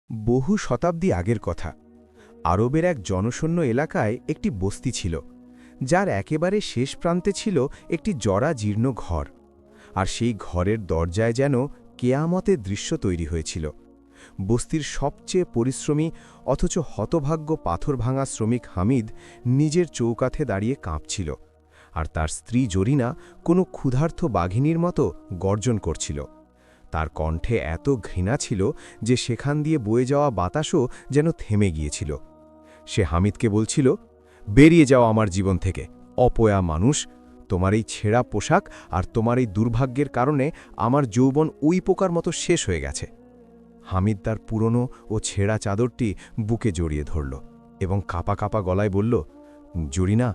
বহু শতাব্দী আগের কথা। আরবের এক জনশূন্য এলাকায় একটি বস্তি ছিল, যার একেবারে শেষ প্রান্তে ছিল একটি জরাজীর্ণ ঘর। আর সেই ঘরের দরজায় যেন কেয়ামতের দৃশ্য তৈরি হয়েছিল। বস্তির সবচেয়ে পরিশ্রমী অথচ হতভাগ্য পাথর ভাঙা শ্রমিক হামিদ নিজের চৌকাঠে দাঁড়িয়ে কাঁপছিল, আর তার স্ত্রী জরিনা কোনো ক্ষুধার্ত বাঘিনীর মতো গর্জন করছিল। তার কণ্ঠে এত ঘৃণা ছিল যে সেখান দিয়ে বয়ে যাওয়া বাতাসও যেন থেমে গিয়েছিল। সে হামিদকে বলছিল, বেরিয়ে যাও আমার জীবন থেকে, অপয়া মানুষ। তোমার এই ছেঁড়া পোশাক আর তোমার এই দুর্ভাগ্যের কারণে আমার যৌবন উই পোকার মতো শেষ হয়ে গেছে। হামিদ তার পুরনো ও ছেঁড়া চাদরটি বুকে জড়িয়ে ধরল এবং কাপা কাপা গলায় বলল, জরিনা,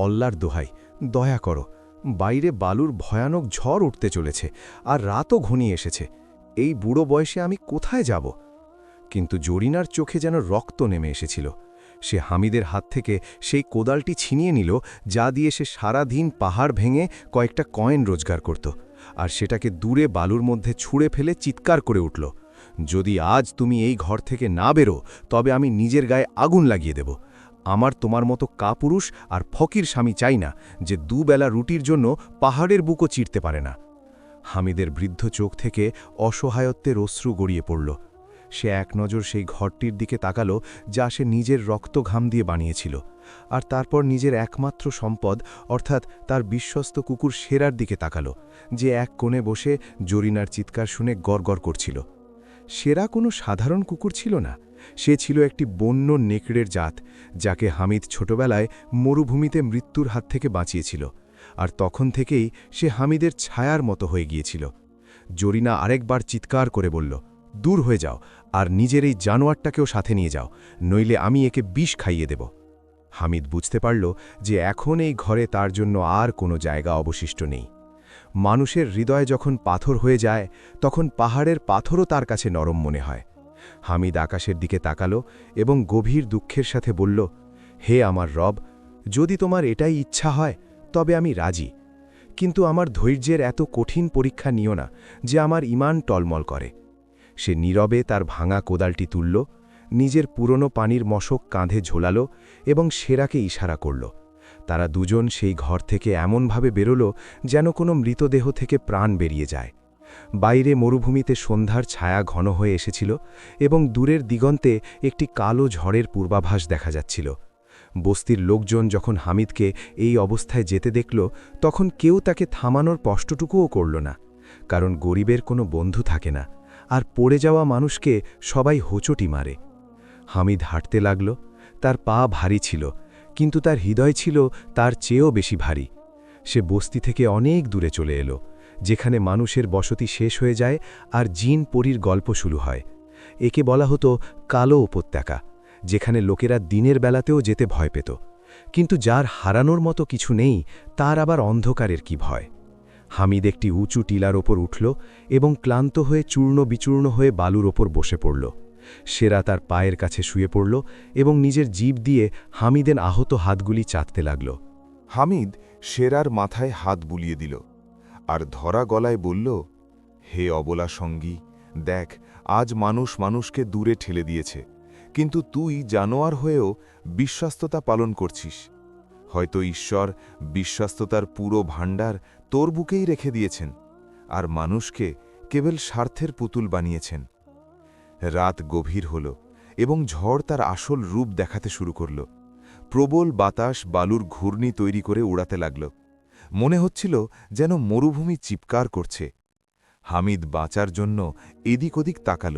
অল্লাহর দোহাই, দয়া করো। বাইরে বালুর ভয়ানক ঝড় উঠতে চলেছে, আর রাতও ঘনিয়ে এসেছে। এই বুড়ো বয়সে আমি কোথায় যাব? কিন্তু জরিনার চোখে যেন রক্ত নেমে এসেছিল। সে হামিদের হাত থেকে সেই কোদালটি ছিনিয়ে নিল, যা দিয়ে সে সারা দিন পাহাড় ভেঙে কয়েকটা কয়েন রোজগার করত, আর সেটাকে দূরে বালুর মধ্যে ছুঁড়ে ফেলে চিৎকার করে উঠল, যদি আজ তুমি এই ঘর থেকে না বেরো, তবে আমি নিজের গায়ে আগুন লাগিয়ে দেব। আমার তোমার মতো কাপুরুষ আর ফকির স্বামী চাই না, যে দুবেলা রুটির জন্য পাহাড়ের বুকও চিরতে পারে না। হামিদের বৃদ্ধ চোখ থেকে অসহায়ত্বের অশ্রু গড়িয়ে পড়ল। সে এক নজর সেই ঘরটির দিকে তাকালো, যা সে নিজের রক্ত ঘাম দিয়ে বানিয়েছিল, আর তারপর নিজের একমাত্র সম্পদ অর্থাৎ তার বিশ্বস্ত কুকুর সেরার দিকে তাকালো, যে এক কোণে বসে জরিনার চিৎকার শুনে গড়গড় করছিল। সেরা কোনো সাধারণ কুকুর ছিল না, সে ছিল একটি বন্য নেকড়ের জাত, যাকে হামিদ ছোটবেলায় মরুভূমিতে মৃত্যুর হাত থেকে বাঁচিয়েছিল, আর তখন থেকেই সে হামিদের ছায়ার মতো হয়ে গিয়েছিল। জরিনা আরেকবার চিৎকার করে বলল, দূর হয়ে যাও, আর নিজের এই জানোয়ারটাকেও সাথে নিয়ে যাও, নইলে আমি একে বিষ খাইয়ে দেব। হামিদ বুঝতে পারল যে এখন এই ঘরে তার জন্য আর কোনো জায়গা অবশিষ্ট নেই। মানুষের হৃদয় যখন পাথর হয়ে যায়, তখন পাহাড়ের পাথরও তার কাছে নরম মনে হয়। হামিদ আকাশের দিকে তাকালো এবং গভীর দুঃখের সাথে বলল, হে আমার রব, যদি তোমার এটাই ইচ্ছা হয়, তবে আমি রাজি। কিন্তু আমার ধৈর্যের এত কঠিন পরীক্ষা নিও না যে আমার ঈমান টলমল করে। সে নীরবে তার ভাঙা কোদালটি তুলল, নিজের পুরনো পানির মশক কাঁধে ঝোলালো এবং সেরাকে ইশারা করল। তারা দুজন সেই ঘর থেকে এমনভাবে বেরোল যেন কোনো মৃতদেহ থেকে প্রাণ বেরিয়ে যায়। বাইরে মরুভূমিতে সন্ধ্যার ছায়া ঘন হয়ে এসেছিল এবং দূরের দিগন্তে একটি কালো ঝড়ের পূর্বাভাস দেখা যাচ্ছিল। বস্তির লোকজন যখন হামিদকে এই অবস্থায় যেতে দেখল, তখন কেউ তাকে থামানোর কষ্টটুকুও করল না, কারণ গরিবের কোনো বন্ধু থাকে না, আর পড়ে যাওয়া মানুষকে সবাই হোঁচটি মারে। হামিদ হাঁটতে লাগল। তার পা ভারী ছিল, কিন্তু তার হৃদয় ছিল তার চেয়েও বেশি ভারী। সে বস্তি থেকে অনেক দূরে চলে এলো, যেখানে মানুষের বসতি শেষ হয়ে যায় আর জিন পরীর গল্প শুরু হয়। একে বলা হতো কালো উপত্যকা, যেখানে লোকেরা দিনের বেলাতেও যেতে ভয় পেত। কিন্তু যার হারানোর মতো কিছু নেই, তার আবার অন্ধকারের কি ভয়। হামিদ একটি উঁচু টিলার ওপর উঠল এবং ক্লান্ত হয়ে চূর্ণ বিচূর্ণ হয়ে বালুর ওপর বসে পড়ল। সেরা তার পায়ের কাছে শুয়ে পড়ল এবং নিজের জিভ দিয়ে হামিদের আহত হাতগুলি চাটতে লাগল। হামিদ সেরার মাথায় হাত বুলিয়ে দিল আর ধরা গলায় বলল, হে অবলা সঙ্গী, দেখ, আজ মানুষ মানুষকে দূরে ঠেলে দিয়েছে, কিন্তু তুই জানোয়ার হয়েও বিশ্বস্ততা পালন করছিস। হয়তো ঈশ্বর বিশ্বস্ততার পুরো ভাণ্ডার তোর বুকেই রেখে দিয়েছেন, আর মানুষকে কেবল স্বার্থের পুতুল বানিয়েছেন। রাত গভীর হল এবং ঝড় তার আসল রূপ দেখাতে শুরু করল। প্রবল বাতাস বালুর ঘূর্ণি তৈরি করে উড়াতে লাগল। মনে হচ্ছিল যেন মরুভূমি চিৎকার করছে। হামিদ বাঁচার জন্য এদিক ওদিক তাকাল।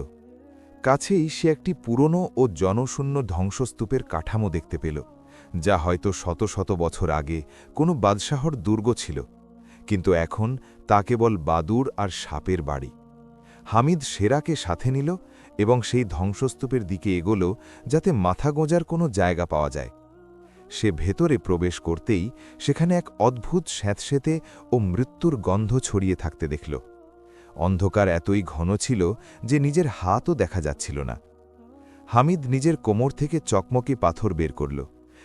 কাছেই সে একটি পুরনো ও জনশূন্য ধ্বংসস্তূপের কাঠামো দেখতে পেল, যা হয়তো শত শত বছর আগে কোনো বাদশাহর দুর্গ ছিল, কিন্তু এখন তা কেবল বাদুর আর সাপের বাড়ি। হামিদ সেরাকে সাথে নিল এবং সেই ধ্বংসস্তূপের দিকে এগোল, যাতে মাথা গোঁজার কোনো জায়গা পাওয়া যায়। সে ভেতরে প্রবেশ করতেই সেখানে এক অদ্ভুত স্যাঁতসেঁতে ও মৃত্যুর গন্ধ ছড়িয়ে থাকতে দেখল। অন্ধকার এতই ঘন ছিল যে নিজের হাতও দেখা যাচ্ছিল না। হামিদ নিজের কোমর থেকে চকমকি পাথর বের করল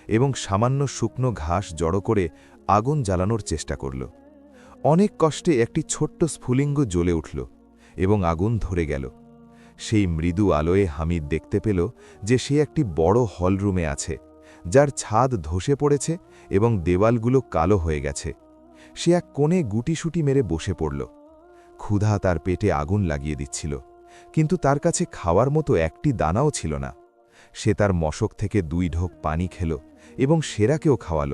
এবং সামান্য শুকনো ঘাস জড়ো করে আগুন জ্বালানোর চেষ্টা করল। অনেক কষ্টে একটি ছোট্ট স্ফুলিঙ্গ জ্বলে উঠল এবং আগুন ধরে গেল। সেই মৃদু আলোয় হামিদ দেখতে পেল যে সে একটি বড় হলরুমে আছে, যার ছাদ ধসে পড়েছে এবং দেওয়ালগুলো কালো হয়ে গেছে। সে এক কোণে গুটিসুটি মেরে বসে পড়ল। ক্ষুধা তার পেটে আগুন লাগিয়ে দিচ্ছিল, কিন্তু তার কাছে খাওয়ার মতো একটি দানাও ছিল না। সে তার মশক থেকে 2 ঢোক পানি খেল এবং সেরাকেও খাওয়াল।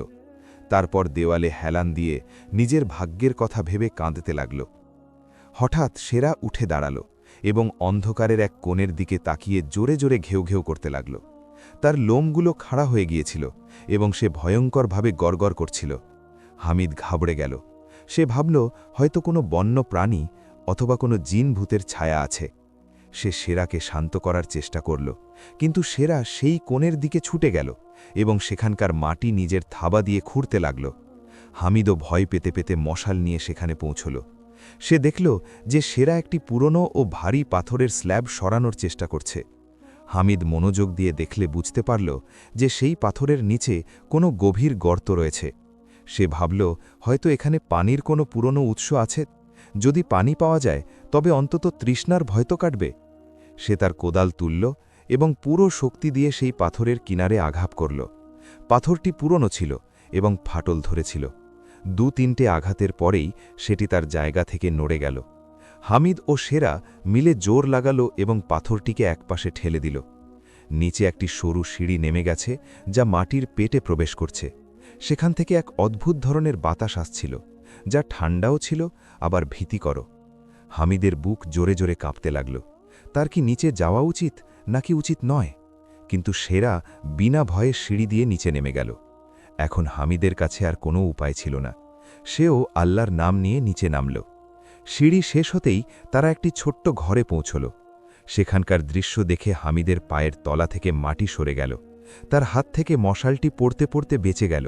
তারপর দেওয়ালে হেলান দিয়ে নিজের ভাগ্যের কথা ভেবে কাঁদতে লাগল। হঠাৎ সেরা উঠে দাঁড়াল এবং অন্ধকারের এক কোণের দিকে তাকিয়ে জোরে জোরে ঘেউ ঘেউ করতে লাগল। তার লোমগুলো খাড়া হয়ে গিয়েছিল এবং সে ভয়ঙ্করভাবে গড়গড় করছিল। হামিদ ঘাবড়ে গেল। সে ভাবল হয়তো কোনো বন্য প্রাণী অথবা কোনো জিন ভূতের ছায়া আছে। সে সেরাকে শান্ত করার চেষ্টা করল, কিন্তু সেরা সেই কোণের দিকে ছুটে গেল এবং সেখানকার মাটি নিজের থাবা দিয়ে খুঁড়তে লাগল। হামিদও ভয় পেতে পেতে মশাল নিয়ে সেখানে পৌঁছল। সে দেখল যে সেরা একটি পুরনো ও ভারী পাথরের স্ল্যাব সরানোর চেষ্টা করছে। হামিদ মনোযোগ দিয়ে দেখলে বুঝতে পারল যে সেই পাথরের নিচে কোনো গভীর গর্ত রয়েছে। সে ভাবল হয়তো এখানে পানির কোনো পুরনো উৎস আছে। যদি পানি পাওয়া যায় তবে অন্তত তৃষ্ণার ভয় তো কাটবে। সে তার কোদাল তুলল এবং পুরো শক্তি দিয়ে সেই পাথরের কিনারে আঘাত করল। পাথরটি পুরনো ছিল এবং ফাটল ধরেছিল। 2-3টে আঘাতের পরেই সেটি তার জায়গা থেকে নড়ে গেল। হামিদ ও সেরা মিলে জোর লাগালো এবং পাথরটিকে একপাশে ঠেলে দিল। নিচে একটি সরু সিঁড়ি নেমে গেছে, যা মাটির পেটে প্রবেশ করছে। সেখান থেকে এক অদ্ভুত ধরনের বাতাস আসছিল, যা ঠান্ডাও ছিল আবার ভীতিকর। হামিদের বুক জোরে জোরে কাঁপতে লাগল। তার কি নিচে যাওয়া উচিত নাকি উচিত নয়? কিন্তু সেরা বিনা ভয়ে সিঁড়ি দিয়ে নিচে নেমে গেল। এখন হামিদের কাছে আর কোনো উপায় ছিল না। সেও আল্লাহর নাম নিয়ে নিচে নামল। সিঁড়ি শেষ হতেই তারা একটি ছোট্ট ঘরে পৌঁছল। সেখানকার দৃশ্য দেখে হামিদের পায়ের তলা থেকে মাটি সরে গেল। তার হাত থেকে মশালটি পড়তে পড়তে বেঁচে গেল।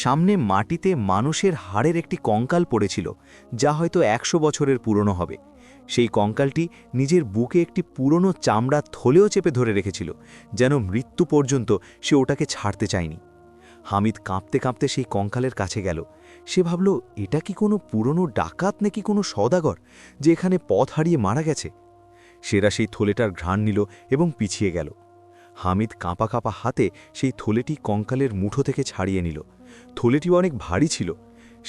সামনে মাটিতে মানুষের হাড়ের একটি কঙ্কাল পড়েছিল, যা হয়তো 100 বছরের পুরনো হবে। সেই কঙ্কালটি নিজের বুকে একটি পুরনো চামড়া থলেও চেপে ধরে রেখেছিল, যেন মৃত্যু পর্যন্ত সে ওটাকে ছাড়তে চায়নি। হামিদ কাঁপতে কাঁপতে সেই কঙ্কালের কাছে গেল। সে ভাবল, এটা কি কোনো পুরনো ডাকাত নাকি কোনো সওদাগর যে এখানে পথ হারিয়ে মারা গেছে। সেরা সেই থলেটার ঘ্রাণ নিল এবং পিছিয়ে গেল। হামিদ কাঁপা কাঁপা হাতে সেই থলেটি কঙ্কালের মুঠো থেকে ছাড়িয়ে নিল। থলেটিও অনেক ভারী ছিল।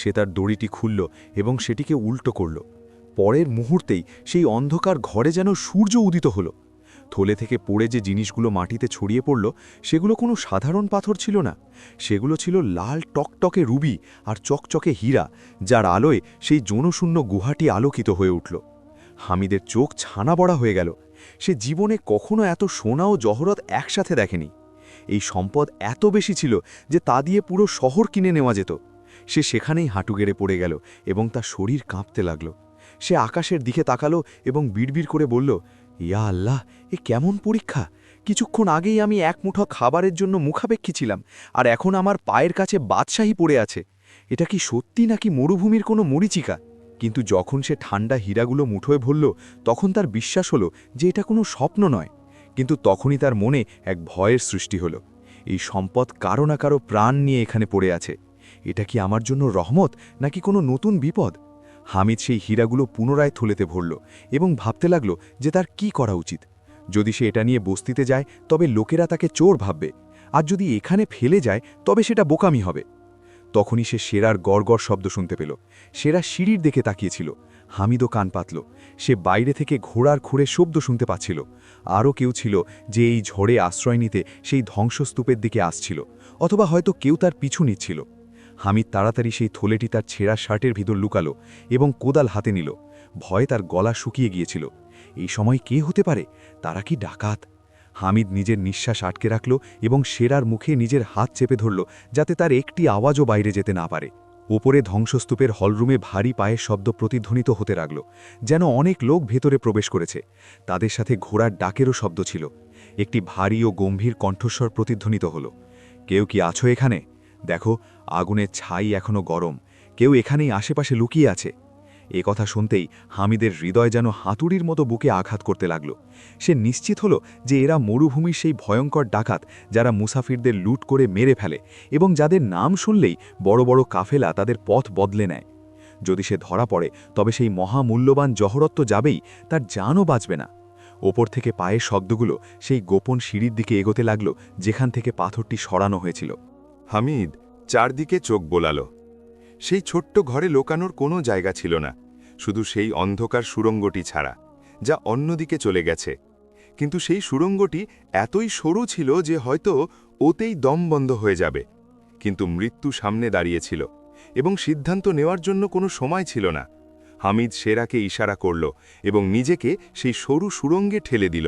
সে তার দড়িটি খুলল এবং সেটিকে উল্টো করল। পরের মুহূর্তেই সেই অন্ধকার ঘরে যেন সূর্য উদিত হল। থলে থেকে পড়ে যে জিনিসগুলো মাটিতে ছড়িয়ে পড়ল, সেগুলো কোনো সাধারণ পাথর ছিল না। সেগুলো ছিল লাল টকটকে রুবি আর চকচকে হীরা, যার আলোয় সেই জনশূন্য গুহাটি আলোকিত হয়ে উঠল। হামিদের চোখ ছানা বড়া হয়ে গেল। সে জীবনে কখনো এত সোনা ও জহরত একসাথে দেখেনি। এই সম্পদ এত বেশি ছিল যে তা দিয়ে পুরো শহর কিনে নেওয়া যেত। সে সেখানেই হাঁটু গেড়ে পড়ে গেল এবং তার শরীর কাঁপতে লাগল। সে আকাশের দিকে তাকালো এবং বিড়বিড় করে বলল, ইয়া আল্লাহ, এ কেমন পরীক্ষা! কিছুক্ষণ আগেই আমি এক মুঠো খাবারের জন্য মুখাপেক্ষী ছিলাম, আর এখন আমার পায়ের কাছে বাদশাহী পড়ে আছে। এটা কি সত্যি নাকি মরুভূমির কোনো মরীচিকা? কিন্তু যখন সে ঠান্ডা হীরাগুলো মুঠোয় ভরল, তখন তার বিশ্বাস হলো যে এটা কোনো স্বপ্ন নয়। কিন্তু তখনই তার মনে এক ভয়ের সৃষ্টি হলো। এই সম্পদ কারো না কারো প্রাণ নিয়ে এখানে পড়ে আছে। এটা কি আমার জন্য রহমত নাকি কোনো নতুন বিপদ? হামিদ সেই হীরাগুলো পুনরায় থলেতে ভরল এবং ভাবতে লাগল যে তার কি করা উচিত। যদি সে এটা নিয়ে বস্তিতে যায় তবে লোকেরা তাকে চোর ভাববে, আর যদি এখানে ফেলে যায় তবে সেটা বোকামি হবে। তখনই সে সেরার গড়গড় শব্দ শুনতে পেল। সেরা সিঁড়ির দিকে তাকিয়েছিল। হামিদও কান পাতল। সে বাইরে থেকে ঘোড়ার খুঁড়ে শব্দ শুনতে পাচ্ছিল। আরও কেউ ছিল যে এই ঝড়ে আশ্রয় নিতে সেই ধ্বংসস্তূপের দিকে আসছিল, অথবা হয়তো কেউ তার পিছু নিচ্ছিল। হামিদ তাড়াতাড়ি সেই থলেটি তার ছেঁড়া শার্টের ভিতর লুকালো এবং কোদাল হাতে নিল। ভয়ে তার গলা শুকিয়ে গিয়েছিল। এই সময় কে হতে পারে? তারা কি ডাকাত? হামিদ নিজের নিঃশ্বাস আটকে রাখল এবং সেরার মুখে নিজের হাত চেপে ধরল, যাতে তার একটি আওয়াজও বাইরে যেতে না পারে। ওপরে ধ্বংসস্তূপের হলরুমে ভারী পায়ের শব্দ প্রতিধ্বনিত হতে লাগল, যেন অনেক লোক ভেতরে প্রবেশ করেছে। তাদের সাথে ঘোড়ার ডাকেরও শব্দ ছিল। একটি ভারী ও গম্ভীর কণ্ঠস্বর প্রতিধ্বনিত হল, কেউ কি আছো এখানে? দেখো, আগুনের ছাই এখনো গরম। কেউ এখানেই আশেপাশে লুকিয়ে আছে। এ কথা শুনতেই হামিদের হৃদয় যেন হাতুড়ির মতো বুকে আঘাত করতে লাগল। সে নিশ্চিত হল যে এরা মরুভূমির সেই ভয়ঙ্কর ডাকাত, যারা মুসাফিরদের লুট করে মেরে ফেলে এবং যাদের নাম শুনলেই বড় বড় কাফেলা তাদের পথ বদলে নেয়। যদি সে ধরা পড়ে তবে সেই মহামূল্যবান জহরত তো যাবেই, তার জানও বাঁচবে না। ওপর থেকে পায়ের শব্দগুলো সেই গোপন সিঁড়ির দিকে এগোতে লাগল, যেখান থেকে পাথরটি সরানো হয়েছিল। হামিদ চারদিকে চোখ বোলালো। সেই ছোট্ট ঘরে লোকানোর কোনো জায়গা ছিল না, শুধু সেই অন্ধকার সুড়ঙ্গটি ছাড়া, যা অন্যদিকে চলে গেছে। কিন্তু সেই সুড়ঙ্গটি এতই সরু ছিল যে হয়তো ওতেই দম বন্ধ হয়ে যাবে। কিন্তু মৃত্যু সামনে দাঁড়িয়েছিল এবং সিদ্ধান্ত নেওয়ার জন্য কোনো সময় ছিল না। হামিদ সেরাকে ইশারা করল এবং নিজেকে সেই সরু সুড়ঙ্গে ঠেলে দিল।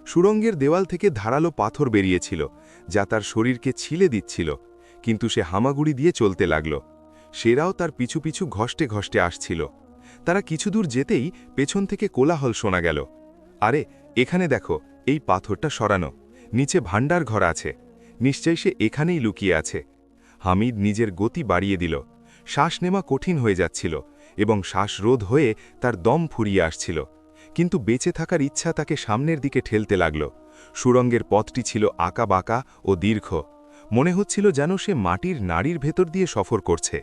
সুড়ঙ্গের দেওয়াল থেকে ধারালো পাথর বেরিয়েছিল, যা তার শরীরকে ছিলে দিচ্ছিল, কিন্তু সে হামাগুড়ি দিয়ে চলতে লাগল। সেরাও তার পিছু পিছু ঘষ্টে ঘষ্টে আসছিল। তারা কিছু দূর যেতেই পেছন থেকে কোলাহল শোনা গেল। আরে, এখানে দেখো, এই পাথরটা সরানো, নিচে ভাণ্ডার ঘর আছে, নিশ্চয়ই সে এখানেই লুকিয়ে আছে। হামিদ নিজের গতি বাড়িয়ে দিল। শ্বাস নেওয়া কঠিন হয়ে যাচ্ছিল এবং শ্বাসরোধ হয়ে তার দম ফুরিয়ে আসছিল, কিন্তু বেঁচে থাকার ইচ্ছা তাকে সামনের দিকে ঠেলতে লাগল। সুড়ঙ্গের পথটি ছিল আঁকা বাঁকা ও দীর্ঘ, মনে হচ্ছিল যেন সে মাটির নাড়ির ভেতর দিয়ে সফর করছে।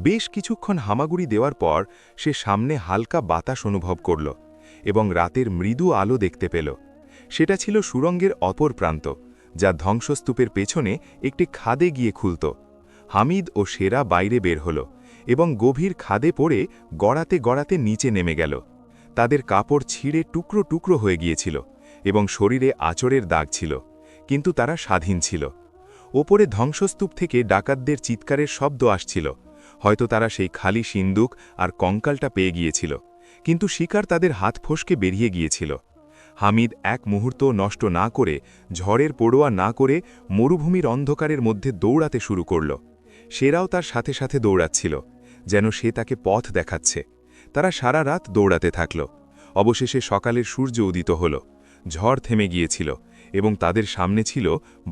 বেশ কিছুক্ষণ হামাগুড়ি দেওয়ার পর সে সামনে হালকা বাতাস অনুভব করল এবং রাতের মৃদু আলো দেখতে পেল। সেটা ছিল সুড়ঙ্গের অপর প্রান্ত, যা ধ্বংসস্তূপের পেছনে একটি খাদে গিয়ে খুলত। হামিদ ও সেরা বাইরে বের হল এবং গভীর খাদে পড়ে গড়াতে গড়াতে নিচে নেমে গেল। তাদের কাপড় ছিঁড়ে টুকরো টুকরো হয়ে গিয়েছিল এবং শরীরে আঁচড়ের দাগ ছিল, কিন্তু তারা স্বাধীন ছিল। ওপরে ধ্বংসস্তূপ থেকে ডাকাতদের চিৎকারের শব্দ আসছিল। হয়তো তারা সেই খালি সিন্দুক আর কঙ্কালটা পেয়ে গিয়েছিল, কিন্তু শিকার তাদের হাত ফসকে বেরিয়ে গিয়েছিল। হামিদ এক মুহূর্ত নষ্ট না করে, ঝড়ের পোড়োয়া না করে মরুভূমির অন্ধকারের মধ্যে দৌড়াতে শুরু করল। সেরাও তার সাথে সাথে দৌড়াচ্ছিল, যেন সে তাকে পথ দেখাচ্ছে। তারা সারা রাত দৌড়াতে থাকল। অবশেষে সকালের সূর্য উদিত হল। ঝড় থেমে গিয়েছিল এবং তাদের সামনে ছিল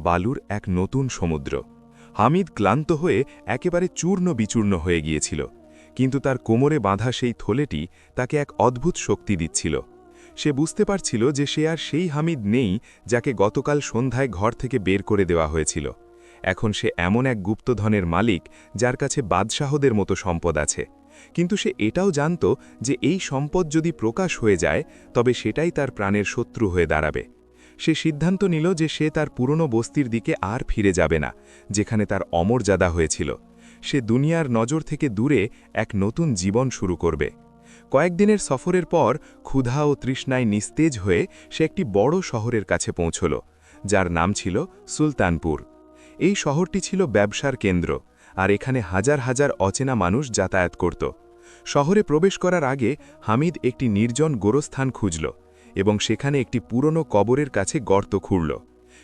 বালুর এক নতুন সমুদ্র। হামিদ ক্লান্ত হয়ে একেবারে চূর্ণ বিচূর্ণ হয়ে গিয়েছিল, কিন্তু তার কোমরে বাঁধা সেই থলেটি তাকে এক অদ্ভুত শক্তি দিচ্ছিল। সে বুঝতে পারছিল যে সে আর সেই হামিদ নেই যাকে গতকাল সন্ধ্যায় ঘর থেকে বের করে দেওয়া হয়েছিল। এখন সে এমন এক গুপ্তধনের মালিক যার কাছে বাদশাহদের মতো সম্পদ আছে, কিন্তু সে এটাও জানত যে এই সম্পদ যদি প্রকাশ হয়ে যায় তবে সেটাই তার প্রাণের শত্রু হয়ে দাঁড়াবে। সে সিদ্ধান্ত নিল যে সে তার পুরনো বস্তির দিকে আর ফিরে যাবে না, যেখানে তার অমর্যাদা হয়েছিল। সে দুনিয়ার নজর থেকে দূরে এক নতুন জীবন শুরু করবে। কয়েকদিনের সফরের পর ক্ষুধা ও তৃষ্ণায় নিস্তেজ হয়ে সে একটি বড় শহরের কাছে পৌঁছল, যার নাম ছিল সুলতানপুর। এই শহরটি ছিল ব্যবসার কেন্দ্র, আর এখানে হাজার হাজার অচেনা মানুষ যাতায়াত করত। শহরে প্রবেশ করার আগে হামিদ একটি নির্জন গোরস্থান খুঁজল এবং সেখানে একটি পুরনো কবরের কাছে গর্ত খুঁড়ল।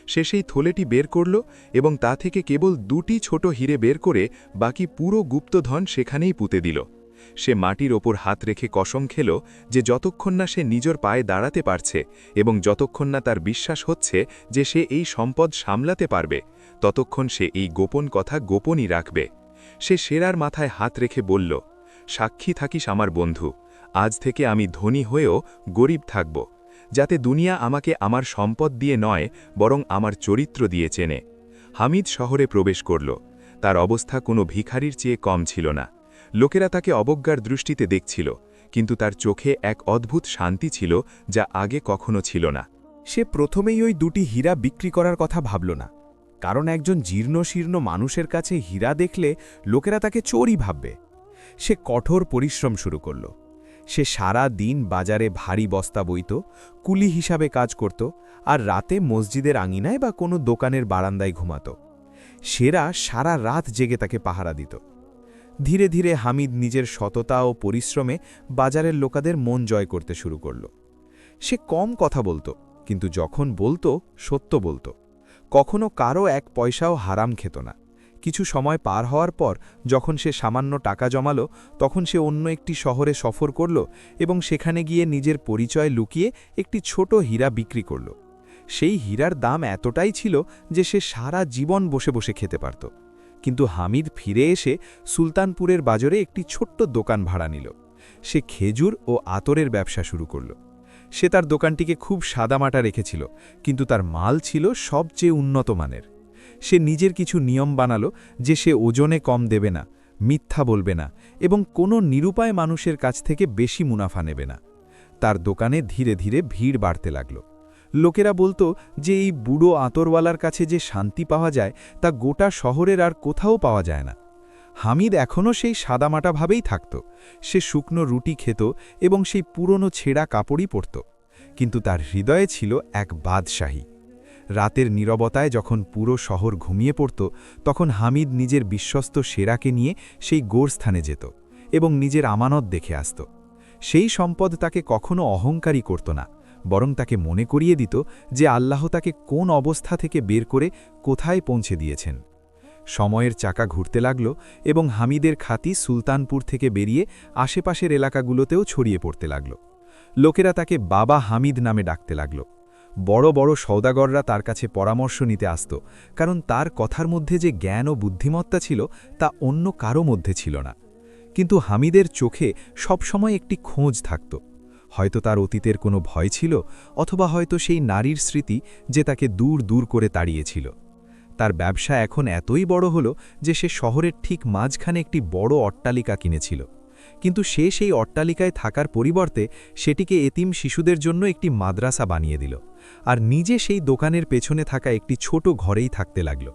সে সেই থলেটি বের করল এবং তা থেকে কেবল 2টি ছোট হিরে বের করে বাকি পুরো গুপ্তধন সেখানেই পুঁতে দিল। সে মাটির ওপর হাত রেখে কসম খেল যে যতক্ষণ না সে নিজের পায়ে দাঁড়াতে পারছে এবং যতক্ষণ না তার বিশ্বাস হচ্ছে যে সে এই সম্পদ সামলাতে পারবে, ততক্ষণ সে এই গোপন কথা গোপনই রাখবে। সে সেরার মাথায় হাত রেখে বলল, সাক্ষী থাকিস আমার বন্ধু, আজ থেকে আমি ধনী হয়েও গরিব থাকব, যাতে দুনিয়া আমাকে আমার সম্পদ দিয়ে নয় বরং আমার চরিত্র দিয়ে চেনে। হামিদ শহরে প্রবেশ করল। তার অবস্থা কোনো ভিখারির চেয়ে কম ছিল না। লোকেরা তাকে অবজ্ঞার দৃষ্টিতে দেখছিল, কিন্তু তার চোখে এক অদ্ভুত শান্তি ছিল যা আগে কখনো ছিল না। সে প্রথমেই ওই 2টি হীরা বিক্রি করার কথা ভাবল না, কারণ একজন জীর্ণশীর্ণ মানুষের কাছে হীরা দেখলে লোকেরা তাকে চোরই ভাববে। সে কঠোর পরিশ্রম শুরু করল। সে সারা দিন বাজারে ভারী বস্তা বইত, কুলি হিসাবে কাজ করত, আর রাতে মসজিদের আঙিনায় বা কোনো দোকানের বারান্দায় ঘুমাত। সেরা সারা রাত জেগে তাকে পাহারা দিত। ধীরে ধীরে হামিদ নিজের সততা ও পরিশ্রমে বাজারের লোকেদের মন জয় করতে শুরু করল। সে কম কথা বলতো, কিন্তু যখন বলতো সত্য বলতো। কখনো কারো এক পয়সাও হারাম খেত না। কিছু সময় পার হওয়ার পর যখন সে সামান্য টাকা জমালো, তখন সে অন্য একটি শহরে সফর করল এবং সেখানে গিয়ে নিজের পরিচয় লুকিয়ে একটি ছোট হীরা বিক্রি করল। সেই হীরার দাম এতটাই ছিল যে সে সারা জীবন বসে বসে খেতে পারত। কিন্তু হামিদ ফিরে এসে সুলতানপুরের বাজারে একটি ছোট্ট দোকান ভাড়া নিল। সে খেজুর ও আতরের ব্যবসা শুরু করল। সে তার দোকানটিকে খুব সাদামাটা রেখেছিল, কিন্তু তার মাল ছিল সবচেয়ে উন্নত মানের। সে নিজের কিছু নিয়ম বানালো যে সে ওজনে কম দেবে না, মিথ্যা বলবে না এবং কোনো নিরুপায় মানুষের কাছ থেকে বেশি মুনাফা নেবে না। তার দোকানে ধীরে ধীরে ভিড় বাড়তে লাগল। লোকেরা বলতো যে এই বুড়ো আতরওয়ালার কাছে যে শান্তি পাওয়া যায় তা গোটা শহরের আর কোথাও পাওয়া যায় না। হামিদ এখনও সেই সাদামাটাভাবেই থাকত। সে শুকনো রুটি খেত এবং সেই পুরনো ছেঁড়া কাপড়ই পরত, কিন্তু তার হৃদয়ে ছিল এক বাদশাহী। রাতের নীরবতায় যখন পুরো শহর ঘুমিয়ে পড়ত, তখন হামিদ নিজের বিশ্বস্ত সেরাকে নিয়ে সেই গোরস্থানে যেত এবং নিজের আমানত দেখে আসত। সেই সম্পদ তাকে কখনো অহংকারী করত না, বরং তাকে মনে করিয়ে দিত যে আল্লাহ তাকে কোন অবস্থা থেকে বের করে কোথায় পৌঁছে দিয়েছেন। সময়ের চাকা ঘুরতে লাগল এবং হামিদের খ্যাতি সুলতানপুর থেকে বেরিয়ে আশেপাশের এলাকাগুলোতেও ছড়িয়ে পড়তে লাগল। লোকেরা তাকে বাবা হামিদ নামে ডাকতে লাগল। বড় বড় সওদাগররা তার কাছে পরামর্শ নিতে আসত, কারণ তার কথার মধ্যে যে জ্ঞান ও বুদ্ধিমত্তা ছিল তা অন্য কারো মধ্যে ছিল না। কিন্তু হামিদের চোখে সবসময় একটি খোঁজ থাকত। হয়তো তার অতীতের কোনো ভয় ছিল, অথবা হয়তো সেই নারীর স্মৃতি যে তাকে দূর দূর করে তাড়িয়েছিল। তার ব্যবসা এখন এতই বড় হল যে সে শহরের ঠিক মাঝখানে একটি বড় অট্টালিকা কিনেছিল, কিন্তু সে সেই অট্টালিকায় থাকার পরিবর্তে সেটিকে এতিম শিশুদের জন্য একটি মাদ্রাসা বানিয়ে দিল, আর নিজে সেই দোকানের পেছনে থাকা একটি ছোট ঘরেই থাকতে লাগল।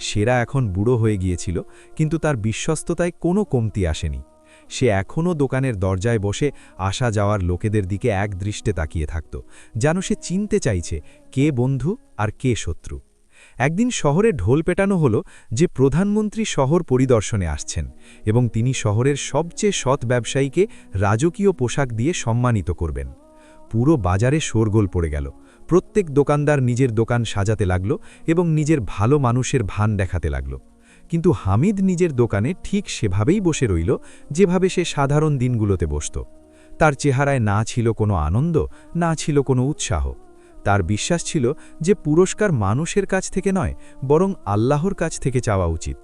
সেরা এখন বুড়ো হয়ে গিয়েছিল, কিন্তু তার বিশ্বস্ততায় কোনো কমতি আসেনি। সে এখনও দোকানের দরজায় বসে আসা যাওয়ার লোকেদের দিকে এক দৃষ্টে তাকিয়ে থাকত, যেন সে চিনতে চাইছে কে বন্ধু আর কে শত্রু। একদিন শহরে ঢোল পেটানো হলো যে প্রধানমন্ত্রী শহর পরিদর্শনে আসছেন এবং তিনি শহরের সবচেয়ে সৎ ব্যবসায়ীকে রাজকীয় পোশাক দিয়ে সম্মানিত করবেন। পুরো বাজারে শোরগোল পড়ে গেল। প্রত্যেক দোকানদার নিজের দোকান সাজাতে লাগল এবং নিজের ভালো মানুষের ভান দেখাতে লাগল। কিন্তু হামিদ নিজের দোকানে ঠিক সেভাবেই বসে রইল যেভাবে সে সাধারণ দিনগুলোতে বসত। তার চেহারায় না ছিল কোনো আনন্দ, না ছিল কোনো উৎসাহ। তার বিশ্বাস ছিল যে পুরস্কার মানুষের কাছ থেকে নয়, বরং আল্লাহর কাছ থেকে চাওয়া উচিত।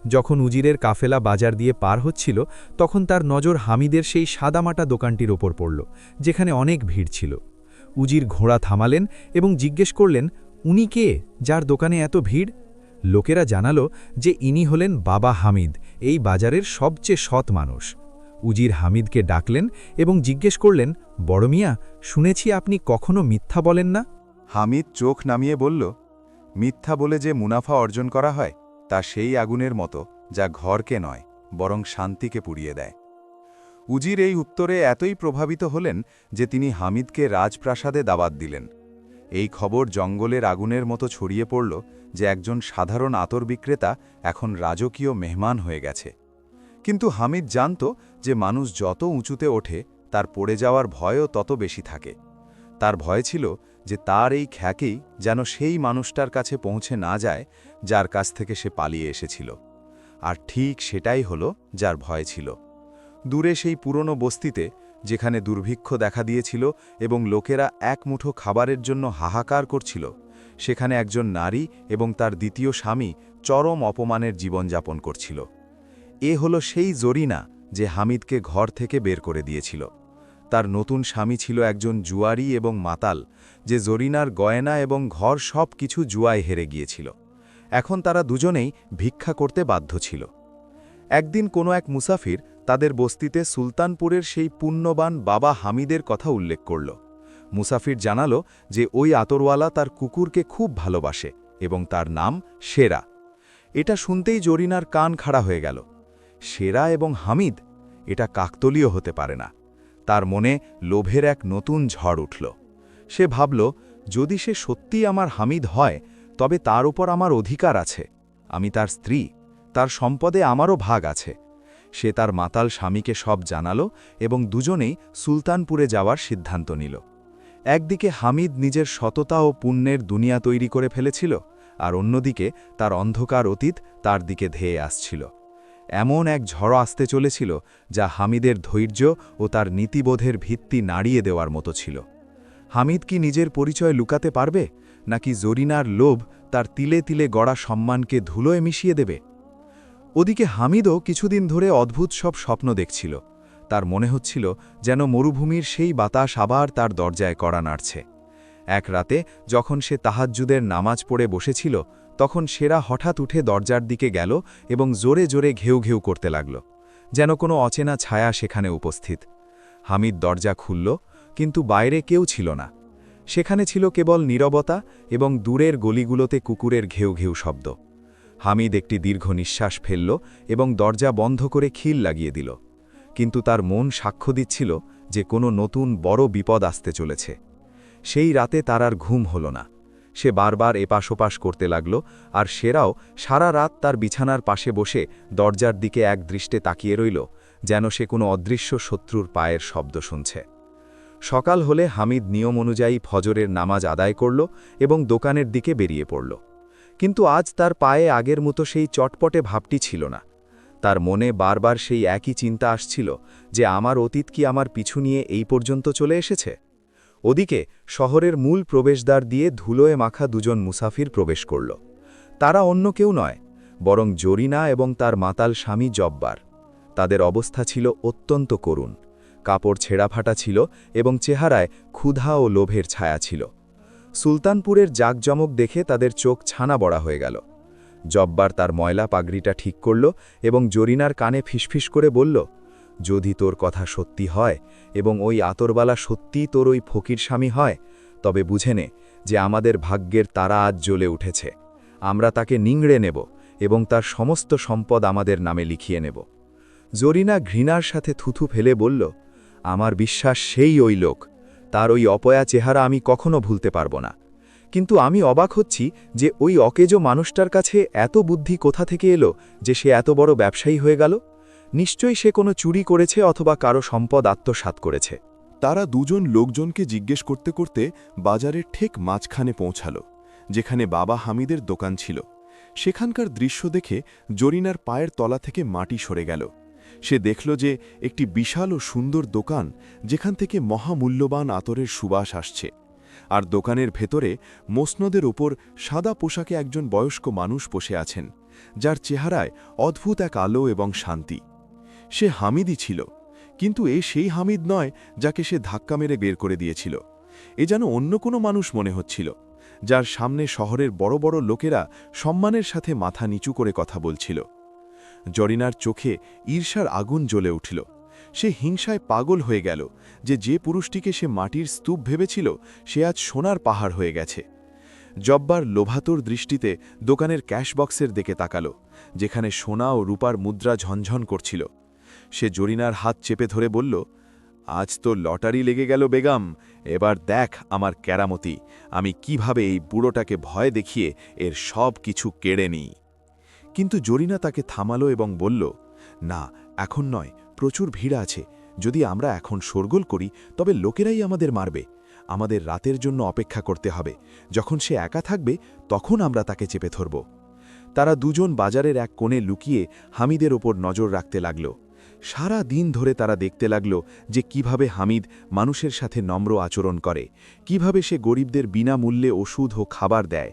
যখন উজিরের কাফেলা বাজার দিয়ে পার হচ্ছিল, তখন তার নজর হামিদের সেই সাদামাটা দোকানটির ওপর পড়ল, যেখানে অনেক ভিড় ছিল। উজির ঘোড়া থামালেন এবং জিজ্ঞেস করলেন, উনি কে, যার দোকানে এত ভিড়? লোকেরা জানালো যে ইনি হলেন বাবা হামিদ, এই বাজারের সবচেয়ে সৎ মানুষ। উজির হামিদকে ডাকলেন এবং জিজ্ঞেস করলেন, বড় মিয়া, শুনেছি আপনি কখনো মিথ্যা বলেন না। হামিদ চোখ নামিয়ে বলল, মিথ্যা বলে যে মুনাফা অর্জন করা হয় তা সেই আগুনের মতো যা ঘরকে নয় বরং শান্তিকে পুড়িয়ে দেয়। উজির এই উত্তরে এতই প্রভাবিত হলেন যে তিনি হামিদকে রাজপ্রাসাদে দাওয়াত দিলেন। এই খবর জঙ্গলের আগুনের মতো ছড়িয়ে পড়ল যে একজন সাধারণ আতর বিক্রেতা এখন রাজকীয় মেহমান হয়ে গেছে। কিন্তু হামিদ জানত যে মানুষ যত উঁচুতে ওঠে তার পড়ে যাওয়ার ভয়ও তত বেশি থাকে। তার ভয় ছিল যে তার এই খ্যাকেই যেন সেই মানুষটার কাছে পৌঁছে না যায় যার কাছ থেকে সে পালিয়ে এসেছিল। আর ঠিক সেটাই হলো যার ভয় ছিল। দূরে সেই পুরনো বস্তিতে, যেখানে দুর্ভিক্ষ দেখা দিয়েছিল এবং লোকেরা এক মুঠো খাবারের জন্য হাহাকার করছিল, সেখানে একজন নারী এবং তার দ্বিতীয় স্বামী চরম অপমানের জীবনযাপন করছিল। এ হলো সেই জরিনা যে হামিদকে ঘর থেকে বের করে দিয়েছিল। তার নতুন স্বামী ছিল একজন জুয়ারি এবং মাতাল, যে জরিনার গয়না এবং ঘর সব কিছু জুয়ায় হেরে গিয়েছিল। এখন তারা দুজনেই ভিক্ষা করতে বাধ্য ছিল। একদিন কোনো এক মুসাফির তাদের বস্তিতে সুলতানপুরের সেই পুণ্যবান বাবা হামিদের কথা উল্লেখ করল। মুসাফির জানালো যে ওই আতরওয়ালা তার কুকুরকে খুব ভালোবাসে এবং তার নাম সেরা। এটা শুনতেই জরিনার কান খাড়া হয়ে গেল। সেরা এবং হামিদ, এটা কাকতলীয় হতে পারে না। তার মনে লোভের এক নতুন ঝড় উঠল। সে ভাবল, যদি সে সত্যিই আমার হামিদ হয় তবে তার উপর আমার অধিকার আছে। আমি তার স্ত্রী, তার সম্পদে আমারও ভাগ আছে। সে তার মাতাল স্বামীকে সব জানালো এবং দুজনেই সুলতানপুরে যাওয়ার সিদ্ধান্ত নিল। একদিকে হামিদ নিজের সততা ও পুণ্যের দুনিয়া তৈরি করে ফেলেছিল, আর অন্যদিকে তার অন্ধকার অতীত তার দিকে ধেয়ে আসছিল। এমন এক ঝড় আসতে চলেছিল যা হামিদের ধৈর্য ও তার নীতিবোধের ভিত্তি নাড়িয়ে দেওয়ার মতো ছিল। হামিদ কি নিজের পরিচয় লুকাতে পারবে, নাকি জরিনার লোভ তার তিলে তিলে গড়া সম্মানকে ধুলোয় মিশিয়ে দেবে? ওদিকে হামিদও কিছুদিন ধরে অদ্ভুত সব স্বপ্ন দেখছিল। তার মনে হচ্ছিল যেন মরুভূমির সেই বাতাস আবার তার দরজায় কড়া নাড়ছে। এক রাতে যখন সে তাহাজ্জুদের নামাজ পড়ে বসেছিল, তখন সেরা হঠাৎ উঠে দরজার দিকে গেল এবং জোরে জোরে ঘেউ ঘেউ করতে লাগল, যেন কোনো অচেনা ছায়া সেখানে উপস্থিত। হামিদ দরজা খুলল। কিন্তু বাইরে কেউ ছিল না। সেখানে ছিল কেবল নীরবতা এবং দূরের গলিগুলোতে কুকুরের ঘেউ ঘেউ শব্দ। হামিদ একটি দীর্ঘ নিঃশ্বাস ফেলল এবং দরজা বন্ধ করে খিল লাগিয়ে দিল। কিন্তু তার মন সাক্ষ্য দিচ্ছিল যে কোনো নতুন বড় বিপদ আসতে চলেছে। সেই রাতে তার আর ঘুম হল না। সে বারবার এপাশ ওপাশ করতে লাগল, আর সেরাও সারা রাত তার বিছানার পাশে বসে দরজার দিকে এক দৃষ্টে তাকিয়ে রইল, যেন সে কোনো অদৃশ্য শত্রুর পায়ের শব্দ শুনছে। সকাল হলে হামিদ নিয়ম অনুযায়ী ফজরের নামাজ আদায় করল এবং দোকানের দিকে বেরিয়ে পড়ল। কিন্তু আজ তার পায়ে আগের মতো সেই চটপটে ভাবটি ছিল না। তার মনে বারবার সেই একই চিন্তা আসছিল যে আমার অতীত কি আমার পিছু নিয়ে এই পর্যন্ত চলে এসেছে। ওদিকে শহরের মূল প্রবেশদ্বার দিয়ে ধুলোয় মাখা দুজন মুসাফির প্রবেশ করল। তারা অন্য কেউ নয়, বরং জরিনা এবং তার মাতাল স্বামী জব্বার। তাদের অবস্থা ছিল অত্যন্ত করুণ। কাপড় ছেঁড়াফাটা ছিল এবং চেহারায় ক্ষুধা ও লোভের ছায়া ছিল। সুলতানপুরের জাঁকজমক দেখে তাদের চোখ ছানা বড়া হয়ে গেল। জব্বার তার ময়লা পাগড়িটা ঠিক করল এবং জরিনার কানে ফিসফিস করে বলল, যদি তোর কথা সত্যি হয় এবং ওই আতরবালা সত্যিই তোর ওই ফকির স্বামী হয়, তবে বুঝে নে যে আমাদের ভাগ্যের তারা আজ জ্বলে উঠেছে। আমরা তাকে নিংড়ে নেব এবং তার সমস্ত সম্পদ আমাদের নামে লিখিয়ে নেব। জরিনা ঘৃণার সাথে থুথু ফেলে বলল, আমার বিশ্বাস সেই ওই লোক। তার ওই অপয়া চেহারা আমি কখনো ভুলতে পারব না। কিন্তু আমি অবাক হচ্ছি যে ওই অকেজো মানুষটার কাছে এত বুদ্ধি কোথা থেকে এলো যে সে এত বড় ব্যবসায়ী হয়ে গেল। নিশ্চয়ই সে কোনো চুরি করেছে অথবা কারো সম্পদ আত্মসাৎ করেছে। তারা দুজন লোকজনকে জিজ্ঞেস করতে করতে বাজারের ঠিক মাঝখানে পৌঁছাল, যেখানে বাবা হামিদের দোকান ছিল। সেখানকার দৃশ্য দেখে জরিনার পায়ের তলা থেকে মাটি সরে গেল। সে দেখল যে একটি বিশাল ও সুন্দর দোকান, যেখান থেকে মহামূল্যবান আতরের সুবাস আসছে। আর দোকানের ভেতরে মসনদের ওপর সাদা পোশাকে একজন বয়স্ক মানুষ বসে আছেন, যার চেহারায় অদ্ভুত এক আলো এবং শান্তি। সে হামিদই ছিল, কিন্তু সেই হামিদ নয় যাকে সে ধাক্কা মেরে বের করে দিয়েছিল। এ যেন অন্য কোনো মানুষ মনে হচ্ছিল, যার সামনে শহরের বড় বড় লোকেরা সম্মানের সাথে মাথা নিচু করে কথা বলছিল। জরিনার চোখে ঈর্ষার আগুন জ্বলে উঠল। সে হিংসায় পাগল হয়ে গেল যে পুরুষটিকে সে মাটির স্তূপ ভেবেছিল সে আজ সোনার পাহাড় হয়ে গেছে। জব্বার লোভাতুর দৃষ্টিতে দোকানের ক্যাশ বক্সের দিকে তাকাল, যেখানে সোনা ও রূপার মুদ্রা ঝনঝন করছিল। সে জরিনার হাত চেপে ধরে বলল, আজ তো লটারি লেগে গেল বেগম, এবার দেখ আমার কেরামতি, আমি কিভাবে এই বুড়োটাকে ভয় দেখিয়ে এর সব কিছু কেড়ে নিই। কিন্তু জরিনা তাকে থামালো এবং বলল, না, এখন নয়, প্রচুর ভিড় আছে। যদি আমরা এখন শোরগোল করি তবে লোকেরাই আমাদের মারবে। আমাদের রাতের জন্য অপেক্ষা করতে হবে। যখন সে একা থাকবে তখন আমরা তাকে চেপে ধরব। তারা দুজন বাজারের এক কোণে লুকিয়ে হামিদের ওপর নজর রাখতে লাগল। সারা দিন ধরে তারা দেখতে লাগল যে কিভাবে হামিদ মানুষের সাথে নম্র আচরণ করে, কিভাবে সে গরিবদের বিনামূল্যে ওষুধ ও খাবার দেয়।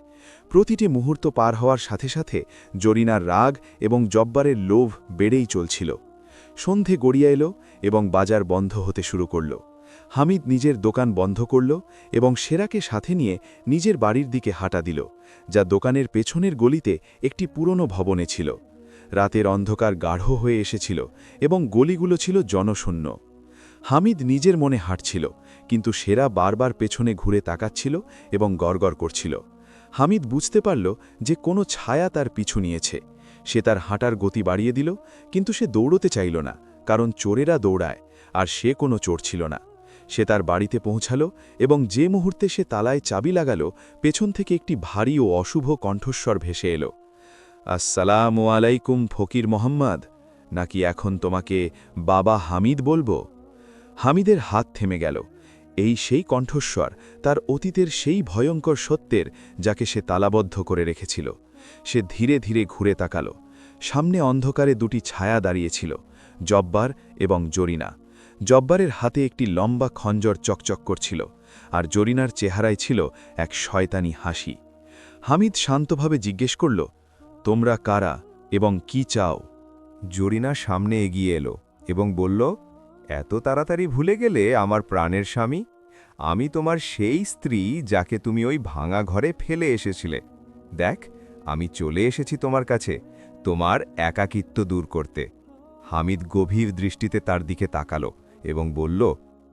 প্রতিটি মুহূর্ত পার হওয়ার সাথে সাথে জরিনার রাগ এবং জব্বারের লোভ বেড়েই চলছিল। সন্ধে গড়িয়ে এলো এবং বাজার বন্ধ হতে শুরু করল। হামিদ নিজের দোকান বন্ধ করল এবং সেরাকে সাথে নিয়ে নিজের বাড়ির দিকে হাঁটা দিল, যা দোকানের পেছনের গলিতে একটি পুরনো ভবনে ছিল। রাতের অন্ধকার গাঢ় হয়ে এসেছিল এবং গলিগুলো ছিল জনশূন্য। হামিদ নিজের মনে হাঁটছিল, কিন্তু সেরা বারবার পেছনে ঘুরে তাকাচ্ছিল এবং গড়গড় করছিল। হামিদ বুঝতে পারল যে কোনো ছায়া তার পিছু নিয়েছে। সে তার হাঁটার গতি বাড়িয়ে দিল, কিন্তু সে দৌড়তে চাইল না, কারণ চোরেরা দৌড়ায়, আর সে কোনো চোর ছিল না। সে তার বাড়িতে পৌঁছাল এবং যে মুহূর্তে সে তালায় চাবি লাগাল, পেছন থেকে একটি ভারী ও অশুভ কণ্ঠস্বর ভেসে এলো, আসসালামু আলাইকুম ফকির মোহাম্মদ, নাকি এখন তোমাকে বাবা হামিদ বলবো? হামিদের হাত থেমে গেল। এই সেই কণ্ঠস্বর তার অতীতের সেই ভয়ঙ্কর সত্যের, যাকে সে তালাবদ্ধ করে রেখেছিল। সে ধীরে ধীরে ঘুরে তাকাল। সামনে অন্ধকারে দুটি ছায়া দাঁড়িয়েছিল, জব্বার এবং জরিনা। জব্বারের হাতে একটি লম্বা খঞ্জর চকচক করছিল, আর জরিনার চেহারায় ছিল এক শয়তানি হাসি। হামিদ শান্তভাবে জিজ্ঞেস করল, তোমরা কারা এবং কি চাও? জরিনা সামনে এগিয়ে এলো এবং বলল, এত তাড়াতাড়ি ভুলে গেলে আমার প্রাণের স্বামী? আমি তোমার সেই স্ত্রী যাকে তুমি ওই ভাঙা ঘরে ফেলে এসেছিলে। দেখ, আমি চলে এসেছি তোমার কাছে, তোমার একাকিত্ব দূর করতে। হামিদ গভীর দৃষ্টিতে তার দিকে তাকালো এবং বলল,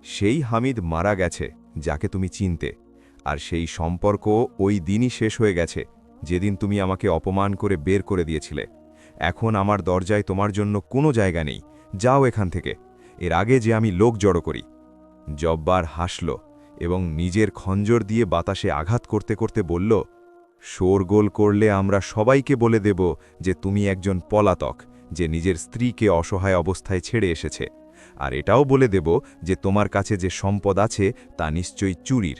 সেই হামিদ মারা গেছে যাকে তুমি চিনতে, আর সেই সম্পর্ক ওই দিনই শেষ হয়ে গেছে যেদিন তুমি আমাকে অপমান করে বের করে দিয়েছিলে। এখন আমার দরজায় তোমার জন্য কোনো জায়গা নেই, যাও এখান থেকে, এর আগে যে আমি লোক জড়ো করি। জব্বার হাসল এবং নিজের খঞ্জর দিয়ে বাতাসে আঘাত করতে করতে বলল, শোরগোল করলে আমরা সবাইকে বলে দেব যে তুমি একজন পলাতক যে নিজের স্ত্রীকে অসহায় অবস্থায় ছেড়ে এসেছে, আর এটাও বলে দেব যে তোমার কাছে যে সম্পদ আছে তা নিশ্চয়ই চুরির।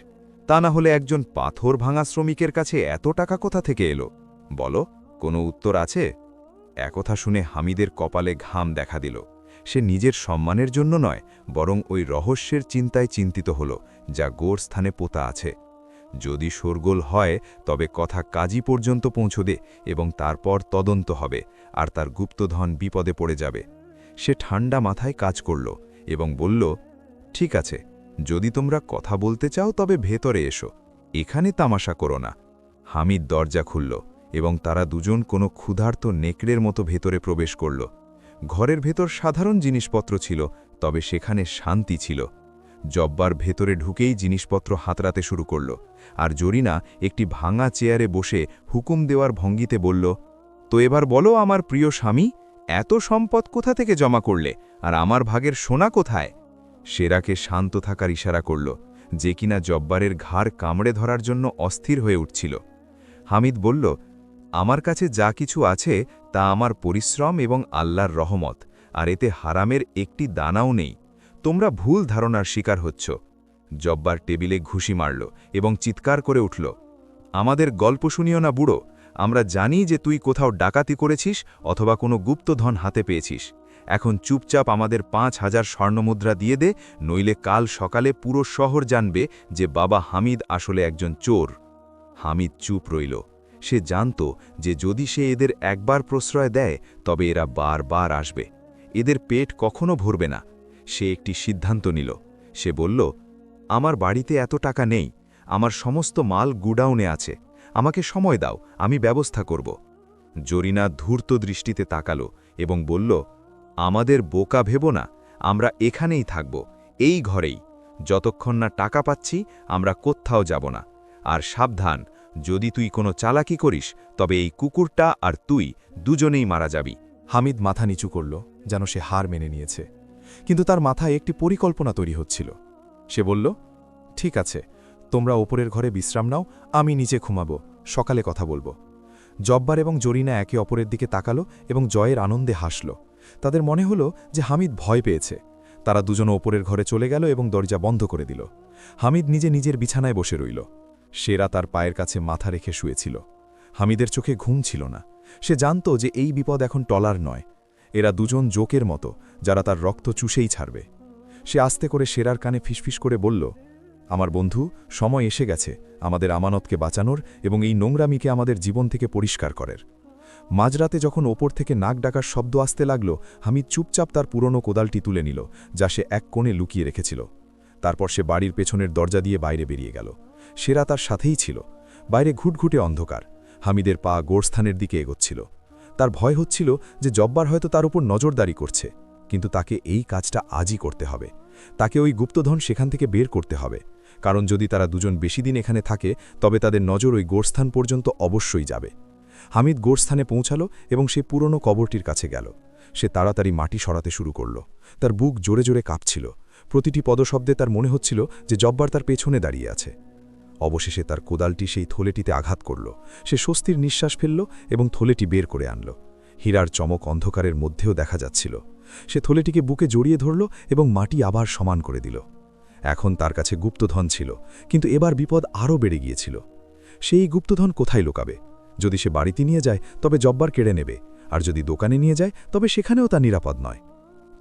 তা না হলে একজন পাথর ভাঙা শ্রমিকের কাছে এত টাকা কোথা থেকে এলো? বলো, কোনো উত্তর আছে? একথা শুনে হামিদের কপালে ঘাম দেখা দিল। সে নিজের সম্মানের জন্য নয়, বরং ওই রহস্যের চিন্তায় চিন্তিত হল যা গোরস্থানে পোতা আছে। যদি শোরগোল হয় তবে কথা কাজী পর্যন্ত পৌঁছবে এবং তারপর তদন্ত হবে, আর তার গুপ্তধন বিপদে পড়ে যাবে। সে ঠান্ডা মাথায় কাজ করল এবং বলল, ঠিক আছে, যদি তোমরা কথা বলতে চাও তবে ভেতরে এসো, এখানে তামাশা করো না। হামিদ দরজা খুলল এবং তারা দুজন কোনো ক্ষুধার্ত নেকড়ের মতো ভেতরে প্রবেশ করল। ঘরের ভেতর সাধারণ জিনিসপত্র ছিল, তবে সেখানে শান্তি ছিল। জব্বার ভেতরে ঢুকেই জিনিসপত্র হাতড়াতে শুরু করল, আর জরিনা একটি ভাঙা চেয়ারে বসে হুকুম দেওয়ার ভঙ্গিতে বলল, তো এবার বলো আমার প্রিয় স্বামী, এত সম্পদ কোথা থেকে জমা করলে, আর আমার ভাগের সোনা কোথায়? সেরাকে শান্ত থাকার ইশারা করল, যে কিনা জব্বারের ঘাড় কামড়ে ধরার জন্য অস্থির হয়ে উঠছিল। হামিদ বলল, আমার কাছে যা কিছু আছে তা আমার পরিশ্রম এবং আল্লাহর রহমত, আর এতে হারামের একটি দানাও নেই। তোমরা ভুল ধারণার শিকার হচ্ছ। জব্বার টেবিলে ঘুষি মারল এবং চিৎকার করে উঠল, আমাদের গল্প শুনিও না বুড়ো, আমরা জানি যে তুই কোথাও ডাকাতি করেছিস অথবা কোনো গুপ্তধন হাতে পেয়েছিস। এখন চুপচাপ আমাদের ৫,০০০ স্বর্ণমুদ্রা দিয়ে দে, নইলে কাল সকালে পুরো শহর জানবে যে বাবা হামিদ আসলে একজন চোর। হামিদ চুপ রইল। সে জানত যে যদি সে এদের একবার প্রশ্রয় দেয় তবে এরা বারবার আসবে, এদের পেট কখনো ভরবে না। সে একটি সিদ্ধান্ত নিল। সে বলল, আমার বাড়িতে এত টাকা নেই, আমার সমস্ত মাল গুডাউনে আছে, আমাকে সময় দাও, আমি ব্যবস্থা করব। জরিনা ধূর্ত দৃষ্টিতে তাকালো এবং বলল, আমাদের বোকা ভেব না, আমরা এখানেই থাকব, এই ঘরেই। যতক্ষণ না টাকা পাচ্ছি আমরা কোত্থাও যাব না। আর সাবধান, যদি তুই কোনো চালাকি করিস তবে এই কুকুরটা আর তুই দুজনেই মারা যাবি। হামিদ মাথা নিচু করল, যেন সে হার মেনে নিয়েছে, কিন্তু তার মাথায় একটি পরিকল্পনা তৈরি হচ্ছিল। সে বলল, ঠিক আছে, তোমরা ওপরের ঘরে বিশ্রাম নাও, আমি নিচে ঘুমাবো, সকালে কথা বলবো। জব্বার এবং জরিনা একে অপরের দিকে তাকালো এবং জয়ের আনন্দে হাসল। তাদের মনে হলো যে হামিদ ভয় পেয়েছে। তারা দুজন ওপরের ঘরে চলে গেল এবং দরজা বন্ধ করে দিল। হামিদ নিজের বিছানায় বসে রইল। সেরা তার পায়ের কাছে মাথা রেখে শুয়েছিল। হামিদের চোখে ঘুম ছিল না। সে জানত যে এই বিপদ এখন টলার নয়। এরা দুজন জোকের মতো, যারা তার রক্ত চুষেই ছাড়বে। সে আস্তে করে সেরার কানে ফিসফিস করে বলল, আমার বন্ধু, সময় এসে গেছে আমাদের আমানতকে বাঁচানোর এবং এই নোংরামিকে আমাদের জীবন থেকে পরিষ্কার করার। মাঝরাতে যখন ওপর থেকে নাক ডাকার শব্দ আসতে লাগল, হামিদ চুপচাপ তার পুরনো কোদালটি তুলে নিল, যা সে এক কোণে লুকিয়ে রেখেছিল। তারপর সে বাড়ির পেছনের দরজা দিয়ে বাইরে বেরিয়ে গেল। সেরা তার সাথেই ছিল। বাইরে ঘুটঘুটে অন্ধকার। হামিদের পা গোরস্থানের দিকে এগোচ্ছিল। তার ভয় হচ্ছিল যে জব্বার হয়তো তার উপর নজরদারি করছে, কিন্তু তাকে এই কাজটা আজই করতে হবে। তাকে ওই গুপ্তধন সেখান থেকে বের করতে হবে, কারণ যদি তারা দুজন বেশি দিন এখানে থাকে তবে তাদের নজর ওই গোরস্থান পর্যন্ত অবশ্যই যাবে। হামিদ গোরস্থানে পৌঁছালো এবং সে পুরনো কবরটির কাছে গেল। সে তাড়াতাড়ি মাটি সরাতে শুরু করল। তার বুক জোরে জোরে কাঁপছিল। প্রতিটি পদশব্দে তার মনে হচ্ছিল যে জব্বার তার পেছনে দাঁড়িয়ে আছে। অবশেষে তার কোদালটি সেই থলেটিতে আঘাত করল। সে স্বস্তির নিঃশ্বাস ফেলল এবং থলেটি বের করে আনল। হীরার চমক অন্ধকারের মধ্যেও দেখা যাচ্ছিল। সে থলেটিকে বুকে জড়িয়ে ধরল এবং মাটি আবার সমান করে দিল। এখন তার কাছে গুপ্তধন ছিল, কিন্তু এবার বিপদ আরও বেড়ে গিয়েছিল। সেই গুপ্তধন কোথায় লুকাবে? যদি সে বাড়িতে নিয়ে যায় তবে জব্বার কেড়ে নেবে, আর যদি দোকানে নিয়ে যায় তবে সেখানেও তা নিরাপদ নয়।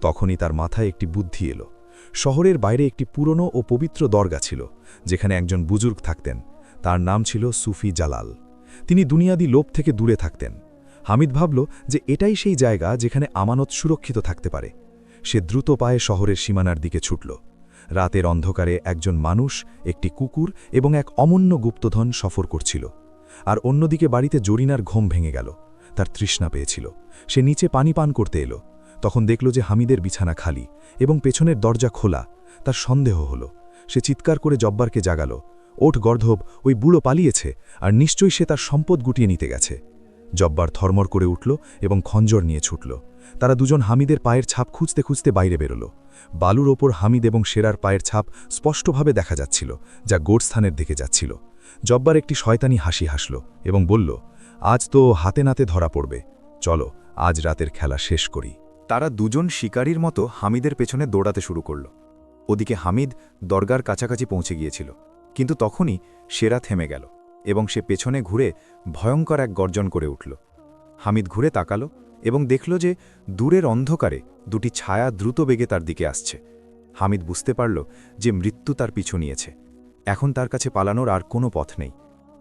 তখনই তার মাথায় একটি বুদ্ধি এলো। শহরের বাইরে একটি পুরনো ও পবিত্র দরগা ছিল, যেখানে একজন বুজুর্গ থাকতেন। তার নাম ছিল সুফি জালাল। তিনি দুনিয়াদি লোভ থেকে দূরে থাকতেন। হামিদ ভাবল যে এটাই সেই জায়গা যেখানে আমানত সুরক্ষিত থাকতে পারে। সে দ্রুত পায়ে শহরের সীমানার দিকে ছুটল। রাতের অন্ধকারে একজন মানুষ, একটি কুকুর এবং এক অমূল্য গুপ্তধন সফর করছিল। আর অন্যদিকে বাড়িতে জরিনার ঘুম ভেঙে গেল। তার তৃষ্ণা পেয়েছিল। সে নিচে পানি পান করতে এলো। তখন দেখল যে হামিদের বিছানা খালি এবং পেছনের দরজা খোলা। তার সন্দেহ হল। সে চিৎকার করে জব্বারকে জাগাল, ওঠ গর্ধব, ওই বুড়ো পালিয়েছে, আর নিশ্চয়ই সে তার সম্পদ গুটিয়ে নিতে গেছে। জব্বার থরমর করে উঠল এবং খঞ্জর নিয়ে ছুটল। তারা দুজন হামিদের পায়ের ছাপ খুঁজতে খুঁজতে বাইরে বেরোল। বালুর ওপর হামিদ এবং শেরার পায়ের ছাপ স্পষ্টভাবে দেখা যাচ্ছিল, যা গোরস্থানের দিকে যাচ্ছিল। জব্বার একটি শয়তানি হাসি হাসল এবং বলল, আজ তো হাতে নাতে ধরা পড়বে, চলো আজ রাতের খেলা শেষ করি। তারা দুজন শিকারীর মতো হামিদের পেছনে দৌড়াতে শুরু করল। ওদিকে হামিদ দরগার কাছাকাছি পৌঁছে গিয়েছিল, কিন্তু তখনই শেরা থেমে গেল এবং সে পেছনে ঘুরে ভয়ঙ্কর এক গর্জন করে উঠল। হামিদ ঘুরে তাকালো এবং দেখল যে দূরের অন্ধকারে দুটি ছায়া দ্রুত বেগে তার দিকে আসছে। হামিদ বুঝতে পারল যে মৃত্যু তার পিছু নিয়েছে। এখন তার কাছে পালানোর আর কোনো পথ নেই।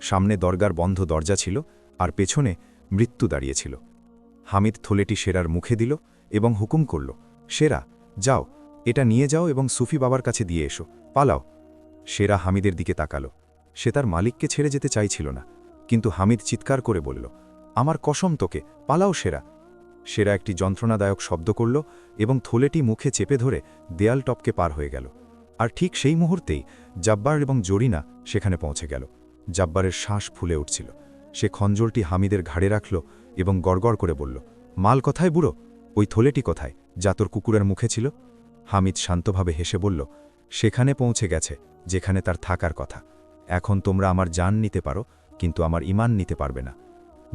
সামনে দরগার বন্ধ দরজা ছিল, আর পেছনে মৃত্যু দাঁড়িয়েছিল। হামিদ থলেটি শেরার মুখে দিল এবং হুকুম করল, শেরা, যাও, এটা নিয়ে যাও এবং সুফি বাবার কাছে দিয়ে এসো, পালাও। শেরা হামিদের দিকে তাকালো। সে তার মালিককে ছেড়ে যেতে চাইছিল না, কিন্তু হামিদ চিৎকার করে বলল, আমার কসম তোকে, পালাও শেরা। শেরা একটি যন্ত্রণাদায়ক শব্দ করল এবং থলেটি মুখে চেপে ধরে দেয়াল টপকে পার হয়ে গেল। আর ঠিক সেই মুহূর্তেই জব্বার এবং জরিনা সেখানে পৌঁছে গেল। জব্বারের শ্বাস ফুলে উঠছিল। সে খঞ্জরটি হামিদের ঘাড়ে রাখল এবং গড়গড় করে বলল, মাল কোথায় বুড়ো? ওই থলেটি কোথায়, যা তোর কুকুরের মুখে ছিল? হামিদ শান্তভাবে হেসে বলল, সেখানে পৌঁছে গেছে যেখানে তার থাকার কথা। এখন তোমরা আমার জান নিতে পারো, কিন্তু আমার ঈমান নিতে পারবে না।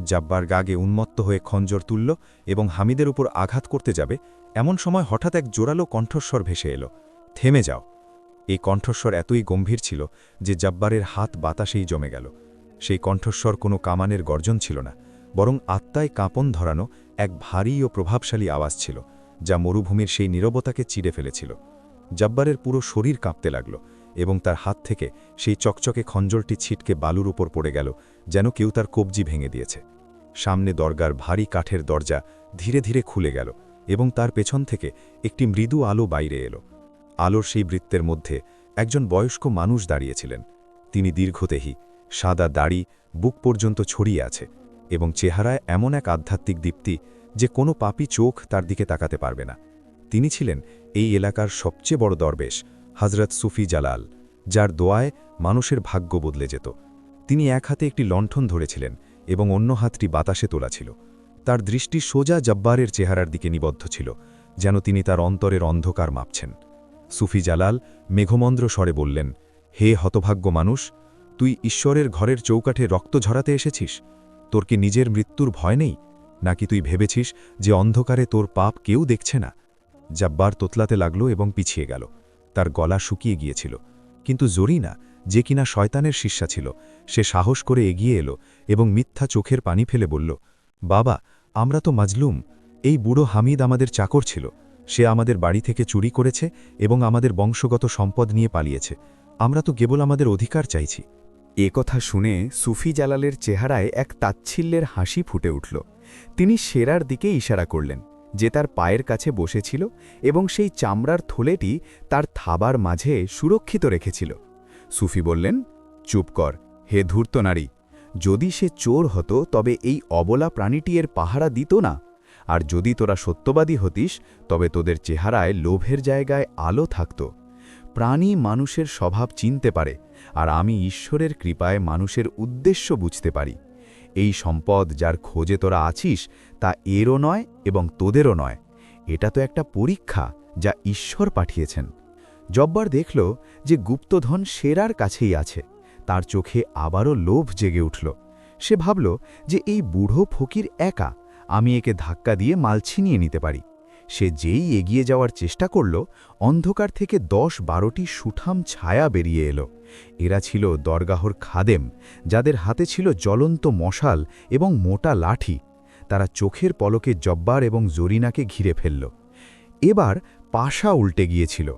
জব্বার গাগে উন্মত্ত হয়ে খঞ্জর তুলল এবং হামিদের উপর আঘাত করতে যাবে, এমন সময় হঠাৎ এক জোরালো কণ্ঠস্বর ভেসে এলো, থেমে যাও। এই কণ্ঠস্বর এতই গম্ভীর ছিল যে জব্বারের হাত বাতাসেই জমে গেল। সেই কণ্ঠস্বর কোনো কামানের গর্জন ছিল না, বরং আত্মায় কাঁপন ধরানো এক ভারী ও প্রভাবশালী আওয়াজ ছিল, যা মরুভূমির সেই নীরবতাকে চিড়ে ফেলেছিল। জব্বারের পুরো শরীর কাঁপতে লাগল এবং তার হাত থেকে সেই চকচকে খঞ্জরটি ছিটকে বালুর উপর পড়ে গেল, যেন কেউ তার কবজি ভেঙে দিয়েছে। সামনে দরগার ভারী কাঠের দরজা ধীরে ধীরে খুলে গেল এবং তার পেছন থেকে একটি মৃদু আলো বাইরে এলো। আলোর সেই বৃত্তের মধ্যে একজন বয়স্ক মানুষ দাঁড়িয়েছিলেন। তিনি দীর্ঘদেহী, সাদা দাড়ি বুক পর্যন্ত ছড়িয়ে আছে এবং চেহারায় এমন এক আধ্যাত্মিক দীপ্তি যে কোনো পাপী চোখ তার দিকে তাকাতে পারবে না। তিনি ছিলেন এই এলাকার সবচেয়ে বড় দরবেশ, হযরত সুফি জালাল, যার দোয়ায় মানুষের ভাগ্য বদলে যেত। তিনি এক হাতে একটি লণ্ঠন ধরেছিলেন এবং অন্য হাতটি বাতাসে তোলা ছিল। তার দৃষ্টি সোজা জব্বারের চেহারার দিকে নিবদ্ধ ছিল, যেন তিনি তার অন্তরের অন্ধকার মাপছেন। সুফি জালাল মেঘমন্দ্র স্বরে বললেন, হে হতভাগ্য মানুষ, তুই ঈশ্বরের ঘরের চৌকাঠে রক্ত ঝরাতে এসেছিস? তোর কি নিজের মৃত্যুর ভয় নেই, নাকি তুই ভেবেছিস যে অন্ধকারে তোর পাপ কেউ দেখছে না? জব্বার তোতলাতে লাগল এবং পিছিয়ে গেল। তার গলা শুকিয়ে গিয়েছিল, কিন্তু জরিনা, যে কিনা শয়তানের শিষ্যা ছিল, সে সাহস করে এগিয়ে এলো এবং মিথ্যা চোখের পানি ফেলে বলল, বাবা, আমরা তো মাজলুম। এই বুড়ো হামিদ আমাদের চাকর ছিল। সে আমাদের বাড়ি থেকে চুরি করেছে এবং আমাদের বংশগত সম্পদ নিয়ে পালিয়েছে। আমরা তো কেবল আমাদের অধিকার চাইছি। এ কথা শুনে সুফি জালালের চেহারায় এক তাচ্ছিল্যের হাসি ফুটে উঠল। তিনি শেরার দিকে ইশারা করলেন, যে তার পায়ের কাছে বসেছিল এবং সেই চামড়ার থলেটি তার থাবার মাঝে সুরক্ষিত রেখেছিল। সুফি বললেন, চুপ কর, হে ধূর্ত নারী। যদি সে চোর হতো তবে এই অবলা প্রাণীটি এর পাহারা দিত না, আর যদি তোরা সত্যবাদী হতিস তবে তোদের চেহারায় লোভের জায়গায় আলো থাকত। প্রাণী মানুষের স্বভাব চিনতে পারে, আর আমি ঈশ্বরের কৃপায় মানুষের উদ্দেশ্য বুঝতে পারি। এই সম্পদ যার খোঁজে তোরা আছিস তা এরও নয় এবং তোদেরও নয়। এটা তো একটা পরীক্ষা যা ঈশ্বর পাঠিয়েছেন। জব্বার দেখল যে গুপ্তধন শেরার কাছেই আছে। তার চোখে আবারও লোভ জেগে উঠল। সে ভাবল যে এই বুড়ো ফকির একা, আমি একে ধাক্কা দিয়ে মাল ছিনিয়ে নিতে পারি। সে যেই এগিয়ে যাওয়ার চেষ্টা করল, অন্ধকার থেকে 10-12টি সুঠাম ছায়া বেরিয়ে এলো। এরা ছিল দরগাহর খাদেম, যাদের হাতে ছিল জ্বলন্ত মশাল এবং মোটা লাঠি। তারা চোখের পলকে জব্বার এবং জরিনাকে ঘিরে ফেলল। এবার পাশা উল্টে গিয়েছিল।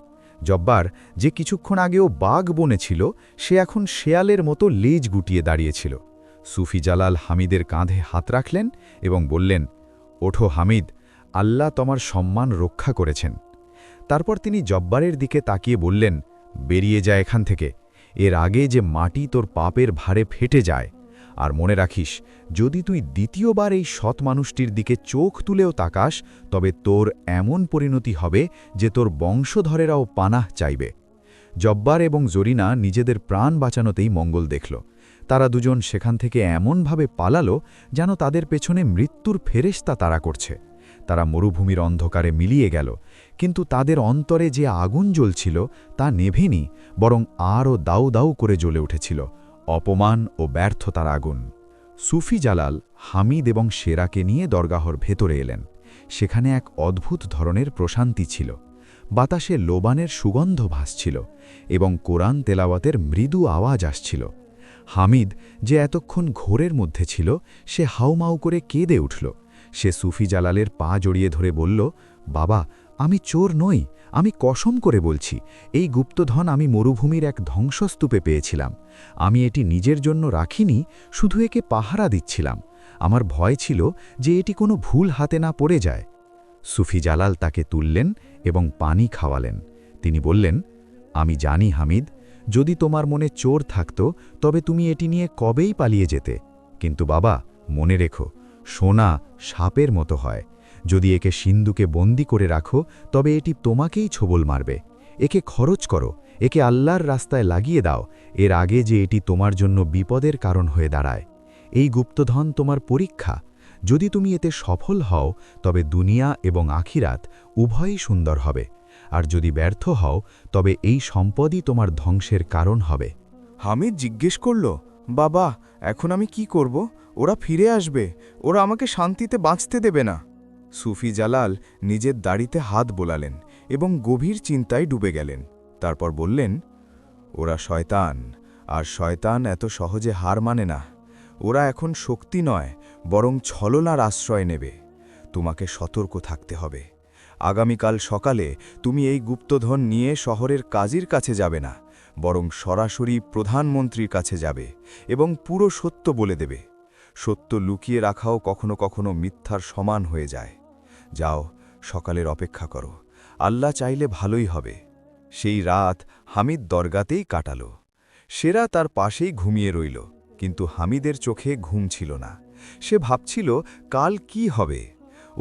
জব্বার, যে কিছুক্ষণ আগেও বাঘ বনেছিল, সে এখন শেয়ালের মতো লেজ গুটিয়ে দাঁড়িয়েছিল। সুফি জালাল হামিদের কাঁধে হাত রাখলেন এবং বললেন, ওঠো হামিদ, আল্লাহ তোমার সম্মান রক্ষা করেছেন। তারপর তিনি জব্বারের দিকে তাকিয়ে বললেন, বেরিয়ে যায় এখান থেকে, এর আগে যে মাটি তোর পাপের ভারে ফেটে যায়। আর মনে রাখিস, যদি তুই দ্বিতীয়বার এই সৎ মানুষটির দিকে চোখ তুলেও তাকাস, তবে তোর এমন পরিণতি হবে যে তোর বংশধরেরাও পানাহ চাইবে। জব্বার এবং জরিনা নিজেদের প্রাণ বাঁচানোতেই মঙ্গল দেখল। তারা দুজন সেখান থেকে এমনভাবে পালালো যেন তাদের পেছনে মৃত্যুর ফেরেশতা তাড়া করছে। তারা মরুভূমির অন্ধকারে মিলিয়ে গেল, কিন্তু তাদের অন্তরে যে আগুন জ্বলছিল তা নেভেনি, বরং আরও দাউ দাউ করে জ্বলে উঠেছিল, অপমান ও ব্যর্থতার আগুন। সুফি জালাল হামিদ এবং সেরাকে নিয়ে দরগাহর ভেতরে এলেন। সেখানে এক অদ্ভুত ধরনের প্রশান্তি ছিল। বাতাসে লোবানের সুগন্ধ ভাসছিল এবং কোরআন তেলাওয়াতের মৃদু আওয়াজ আসছিল। হামিদ, যে এতক্ষণ ঘোরের মধ্যে ছিল, সে হাউমাউ করে কেঁদে উঠল। সে সুফি জালালের পা জড়িয়ে ধরে বলল, বাবা, আমি চোর নই, আমি কসম করে বলছি, এই গুপ্তধন আমি মরুভূমির এক ধ্বংসস্তূপে পেয়েছিলাম। আমি এটি নিজের জন্য রাখিনি, শুধু একে পাহারা দিচ্ছিলাম। আমার ভয় ছিল যে এটি কোনো ভুল হাতে না পড়ে যায়। সুফি জালাল তাকে তুললেন এবং পানি খাওয়ালেন। তিনি বললেন, আমি জানি হামিদ, যদি তোমার মনে চোর থাকত তবে তুমি এটি নিয়ে কবেই পালিয়ে যেতে। কিন্তু বাবা, মনে রেখো, সোনা সাপের মতো হয়। যদি একে সিন্ধুকে বন্দি করে রাখো তবে এটি তোমাকেই ছোবল মারবে। একে খরচ করো, একে আল্লাহর রাস্তায় লাগিয়ে দাও, এর আগে যে এটি তোমার জন্য বিপদের কারণ হয়ে দাঁড়ায়। এই গুপ্তধন তোমার পরীক্ষা। যদি তুমি এতে সফল হও তবে দুনিয়া এবং আখিরাত উভয়ই সুন্দর হবে, আর যদি ব্যর্থ হও তবে এই সম্পদই তোমার ধ্বংসের কারণ হবে। হামিদ জিজ্ঞেস করল, বাবা, এখন আমি কি করব? ওরা ফিরে আসবে, ওরা আমাকে শান্তিতে বাঁচতে দেবে না। সুফি জালাল নিজের দাড়িতে হাত বোলালেন এবং গভীর চিন্তায় ডুবে গেলেন। তারপর বললেন, ওরা শয়তান, আর শয়তান এত সহজে হার মানে না। ওরা এখন শক্তি নয়, বরং ছলনার আশ্রয় নেবে। তোমাকে সতর্ক থাকতে হবে। আগামীকাল সকালে তুমি এই গুপ্তধন নিয়ে শহরের কাজীর কাছে যাবে না, বরং সরাসরি প্রধানমন্ত্রীর কাছে যাবে এবং পুরো সত্য বলে দেবে। সত্য লুকিয়ে রাখাও কখনো কখনো মিথ্যার সমান হয়ে যায়। যাও, সকালের অপেক্ষা করো, আল্লাহ চাইলে ভালোই হবে। সেই রাত হামিদ দরগাতেই কাটাল। সেরা তার পাশেই ঘুমিয়ে রইল, কিন্তু হামিদের চোখে ঘুম ছিল না। সে ভাবছিল কাল কি হবে।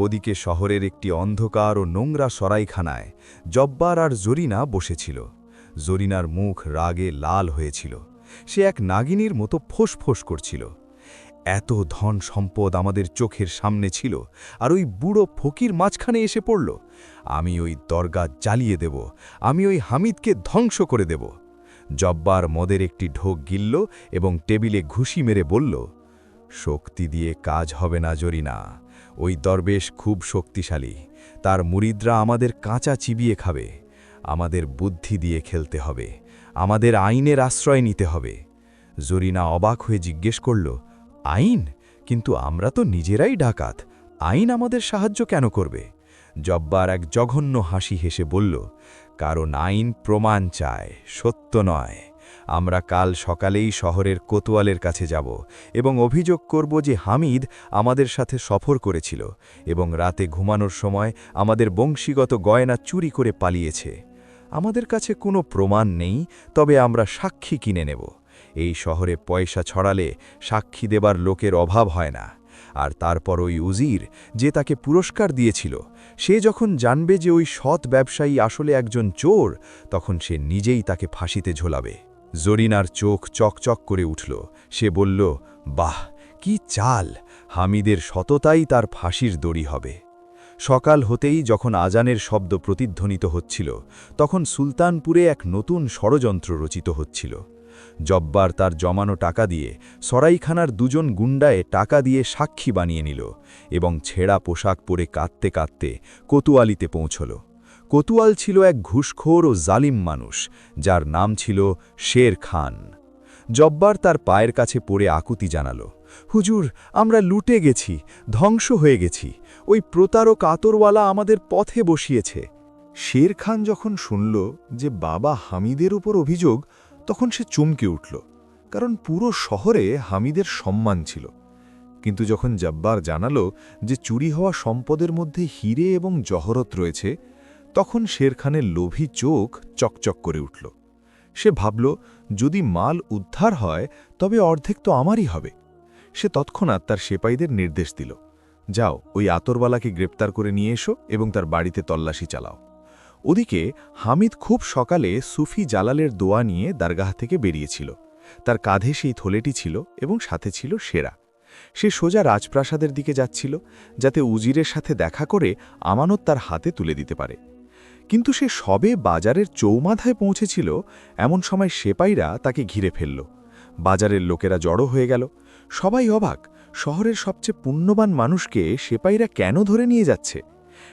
ওদিকে শহরের একটি অন্ধকার ও নোংরা সরাইখানায় জব্বার আর জরিনা বসেছিল। জরিনার মুখ রাগে লাল হয়েছিল। সে এক নাগিনীর মতো ফোঁস করছিল। এত ধন সম্পদ আমাদের চোখের সামনে ছিল, আর ওই বুড়ো ফকির মাঝখানে এসে পড়ল। আমি ওই দরগা জ্বালিয়ে দেব, আমি ওই হামিদকে ধ্বংস করে দেব। জব্বার মদের একটি ঢোক গিলল এবং টেবিলে ঘুষি মেরে বলল, শক্তি দিয়ে কাজ হবে না জরিনা। ওই দরবেশ খুব শক্তিশালী, তার মুরিদরা আমাদের কাঁচা চিবিয়ে খাবে। আমাদের বুদ্ধি দিয়ে খেলতে হবে, আমাদের আইনের আশ্রয় নিতে হবে। জরিনা অবাক হয়ে জিজ্ঞেস করল, আইন? কিন্তু আমরা তো নিজেরাই ডাকাত, আইন আমাদের সাহায্য কেন করবে? জব্বার এক জঘন্য হাসি হেসে বলল, কারণ আইন প্রমাণ চায়, সত্য নয়। আমরা কাল সকালেই শহরের কোতোয়ালের কাছে যাব এবং অভিযোগ করব যে হামিদ আমাদের সাথে সফর করেছিল এবং রাতে ঘুমানোর সময় আমাদের বংশীগত গয়না চুরি করে পালিয়েছে। আমাদের কাছে কোনো প্রমাণ নেই, তবে আমরা সাক্ষী কিনে নেব। এই শহরে পয়সা ছড়ালে সাক্ষী দেবার লোকের অভাব হয় না। আর তারপর ওই উজির, যে তাকে পুরস্কার দিয়েছিল, সে যখন জানবে যে ওই সৎ ব্যবসায়ী আসলে একজন চোর, তখন সে নিজেই তাকে ফাঁসিতে ঝোলাবে। জরিনার চোখ চকচক করে উঠল। সে বলল, বাহ, কি চাল! হামিদের সততাই তার ফাঁসির দড়ি হবে। সকাল হতেই যখন আজানের শব্দ প্রতিধ্বনিত হচ্ছিল, তখন সুলতানপুরে এক নতুন ষড়যন্ত্র রচিত হচ্ছিল। জব্বার তার জমানো টাকা দিয়ে সরাইখানার দুজন গুন্ডায় টাকা দিয়ে সাক্ষী বানিয়ে নিল এবং ছেঁড়া পোশাক পরে কাঁদতে কাঁদতে কোতোয়ালিতে পৌঁছল। কোতোয়াল ছিল এক ঘুষখোর ও জালিম মানুষ, যার নাম ছিল শের খান। জব্বার তার পায়ের কাছে পড়ে আকুতি জানাল, হুজুর, আমরা লুটে গেছি, ধ্বংস হয়ে গেছি। ওই প্রতারক আতরওয়ালা আমাদের পথে বসিয়েছে। শের খান যখন শুনল যে বাবা হামিদের উপর অভিযোগ, তখন সে চমকে উঠল, কারণ পুরো শহরে হামিদের সম্মান ছিল। কিন্তু যখন জব্বার জানালো যে চুরি হওয়া সম্পদের মধ্যে হিরে এবং জহরত রয়েছে, তখন শের খানের লোভী চোখ চকচক করে উঠল। সে ভাবল, যদি মাল উদ্ধার হয় তবে অর্ধেক তো আমারই হবে। সে তৎক্ষণাৎ তার সেপাইদের নির্দেশ দিল, যাও ওই আতরওয়ালাকে গ্রেপ্তার করে নিয়ে এসো এবং তার বাড়িতে তল্লাশি চালাও। ওদিকে হামিদ খুব সকালে সুফি জালালের দোয়া নিয়ে দারগাহ থেকে বেরিয়েছিল। তার কাঁধে সেই থলেটি ছিল এবং সাথে ছিল সেরা। সে সোজা রাজপ্রাসাদের দিকে যাচ্ছিল, যাতে উজিরের সাথে দেখা করে আমানত তার হাতে তুলে দিতে পারে। কিন্তু সে সবে বাজারের চৌমাথায় পৌঁছেছিল, এমন সময় সেপাইরা তাকে ঘিরে ফেলল। বাজারের লোকেরা জড়ো হয়ে গেল। সবাই অবাক, শহরের সবচেয়ে পুণ্যবান মানুষকে সেপাইরা কেন ধরে নিয়ে যাচ্ছে।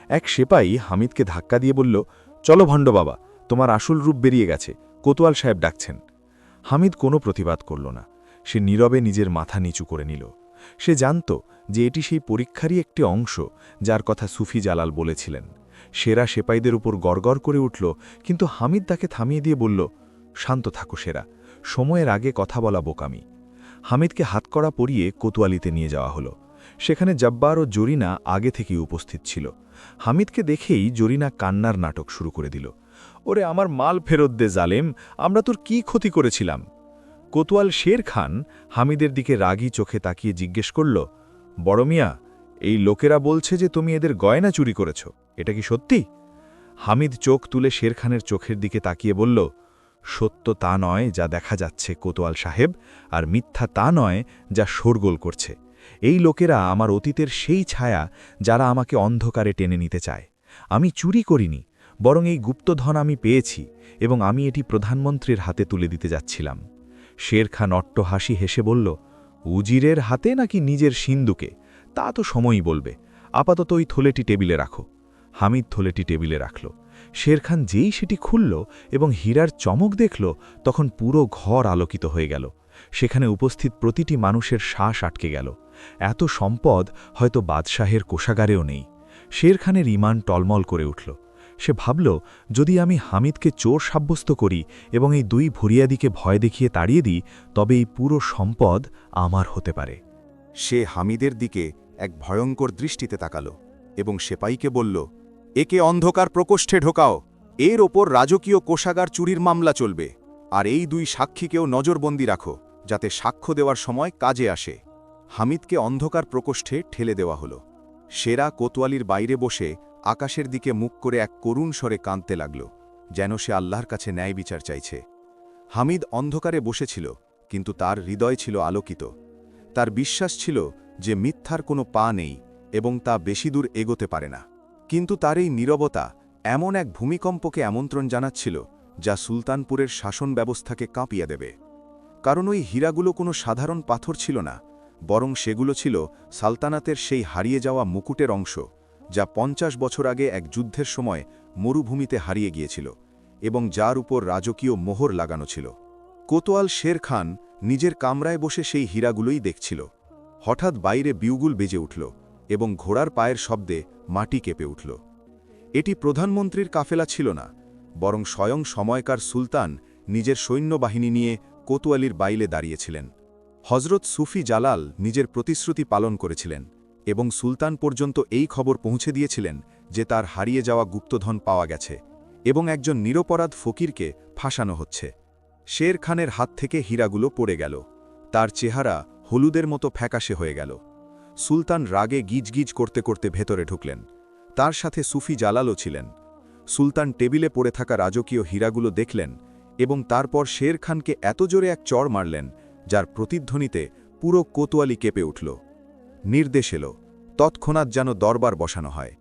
এক সেপাই হামিদকে ধাক্কা দিয়ে বলল, চলো ভণ্ড বাবা, তোমার আসল রূপ বেরিয়ে গেছে, কোতোয়াল সাহেব ডাকছেন। হামিদ কোনো প্রতিবাদ করল না। সে নীরবে নিজের মাথা নিচু করে নিল। সে জানত যে এটি সেই পরীক্ষারই একটি অংশ, যার কথা সুফি জালাল বলেছিলেন। সেরা সেপাইদের উপর গড়গড় করে উঠল, কিন্তু হামিদ তাকে থামিয়ে দিয়ে বলল, শান্ত থাকো সেরা, সময়ের আগে কথা বলা বোকামি। হামিদকে হাতকড়া পরিয়ে কোতোয়ালিতে নিয়ে যাওয়া হলো। সেখানে জব্বার ও জরিনা আগে থেকেই উপস্থিত ছিল। হামিদকে দেখেই জরিনা কান্নার নাটক শুরু করে দিল। ওরে আমার মাল ফেরত দে জালেম, আমরা তোর কি ক্ষতি করেছিলাম? কোতোয়াল শের খান হামিদের দিকে রাগী চোখে তাকিয়ে জিজ্ঞেস করল, বড় মিয়া, এই লোকেরা বলছে যে তুমি এদের গয়না চুরি করেছ, এটা কি সত্যি? হামিদ চোখ তুলে শের খানের চোখের দিকে তাকিয়ে বলল, সত্য তা নয় যা দেখা যাচ্ছে কোতোয়াল সাহেব, আর মিথ্যা তা নয় যা শোরগোল করছে। এই লোকেরা আমার অতীতের সেই ছায়া, যারা আমাকে অন্ধকারে টেনে নিতে চায়। আমি চুরি করিনি, বরং এই গুপ্তধন আমি পেয়েছি এবং আমি এটি প্রধানমন্ত্রীর হাতে তুলে দিতে যাচ্ছিলাম। শের খান অট্টহাসি হেসে বলল, উজিরের হাতে নাকি নিজের সিন্ধুকে, তা তো সময়ই বলবে। আপাতত ওই থলেটি টেবিলে রাখো। হামিদ থলেটি টেবিলে রাখল। শের খান যেই সেটি খুলল এবং হীরার চমক দেখল, তখন পুরো ঘর আলোকিত হয়ে গেল। সেখানে উপস্থিত প্রতিটি মানুষের শ্বাস আটকে গেল। এত সম্পদ হয়তো বাদশাহের কোষাগারেও নেই। শের খানের ঈমান টলমল করে উঠল। সে ভাবল, যদি আমি হামিদকে চোর সাব্যস্ত করি এবং এই দুই ভরিয়াদিকে ভয় দেখিয়ে তাড়িয়ে দিই, তবে এই পুরো সম্পদ আমার হতে পারে। সে হামিদের দিকে এক ভয়ঙ্কর দৃষ্টিতে তাকাল এবং সেপাইকে বলল, একে অন্ধকার প্রকোষ্ঠে ঢোকাও। এর ওপর রাজকীয় কোষাগার চুরির মামলা চলবে, আর এই দুই সাক্ষীকেও নজরবন্দি রাখো, যাতে সাক্ষ্য দেওয়ার সময় কাজে আসে। হামিদকে অন্ধকার প্রকোষ্ঠে ঠেলে দেওয়া হল। সেরা কোতোয়ালির বাইরে বসে আকাশের দিকে মুখ করে এক করুণ স্বরে কাঁদতে লাগল, যেন সে আল্লাহর কাছে ন্যায় বিচার চাইছে। হামিদ অন্ধকারে বসেছিল, কিন্তু তার হৃদয় ছিল আলোকিত। তার বিশ্বাস ছিল যে মিথ্যার কোনো পা নেই এবং তা বেশি দূর এগোতে পারে না। কিন্তু তার এই নীরবতা এমন এক ভূমিকম্পকে আমন্ত্রণ জানাচ্ছিল, যা সুলতানপুরের শাসন ব্যবস্থাকে কাঁপিয়ে দেবে। কারণ ওই হীরাগুলো কোনো সাধারণ পাথর ছিল না, বরং সেগুলো ছিল সালতানাতের সেই হারিয়ে যাওয়া মুকুটের অংশ, যা 50 বছর আগে এক যুদ্ধের সময় মরুভূমিতে হারিয়ে গিয়েছিল এবং যার উপর রাজকীয় মোহর লাগানো ছিল। কোতোয়াল শের খান নিজের কামরায় বসে সেই হীরাগুলোই দেখছিল। হঠাৎ বাইরে বিউগুল বেজে উঠল এবং ঘোড়ার পায়ের শব্দে মাটি কেঁপে উঠল। এটি প্রধানমন্ত্রীর কাফেলা ছিল না, বরং স্বয়ং সময়কার সুলতান নিজের সৈন্যবাহিনী নিয়ে কোতোয়ালির বাইলে দাঁড়িয়েছিলেন। হজরত সুফি জালাল নিজের প্রতিশ্রুতি পালন করেছিলেন এবং সুলতান পর্যন্ত এই খবর পৌঁছে দিয়েছিলেন যে তার হারিয়ে যাওয়া গুপ্তধন পাওয়া গেছে এবং একজন নিরপরাধ ফকিরকে ফাঁসানো হচ্ছে। শের খানের হাত থেকে হীরাগুলো পড়ে গেল। তার চেহারা হলুদের মতো ফ্যাকাশে হয়ে গেল। সুলতান রাগে গিজগিজ করতে করতে ভেতরে ঢুকলেন। তার সাথে সুফি জালালও ছিলেন। সুলতান টেবিলে পড়ে থাকা রাজকীয় হীরাগুলো দেখলেন এবং তারপর শের খানকে এত জোরে এক চড় মারলেন, যার প্রতিধ্বনিতে পুরো কোতোয়ালি কেঁপে উঠল। নির্দেশ এল, তৎক্ষণাৎ যেন দরবার বসানো হয়।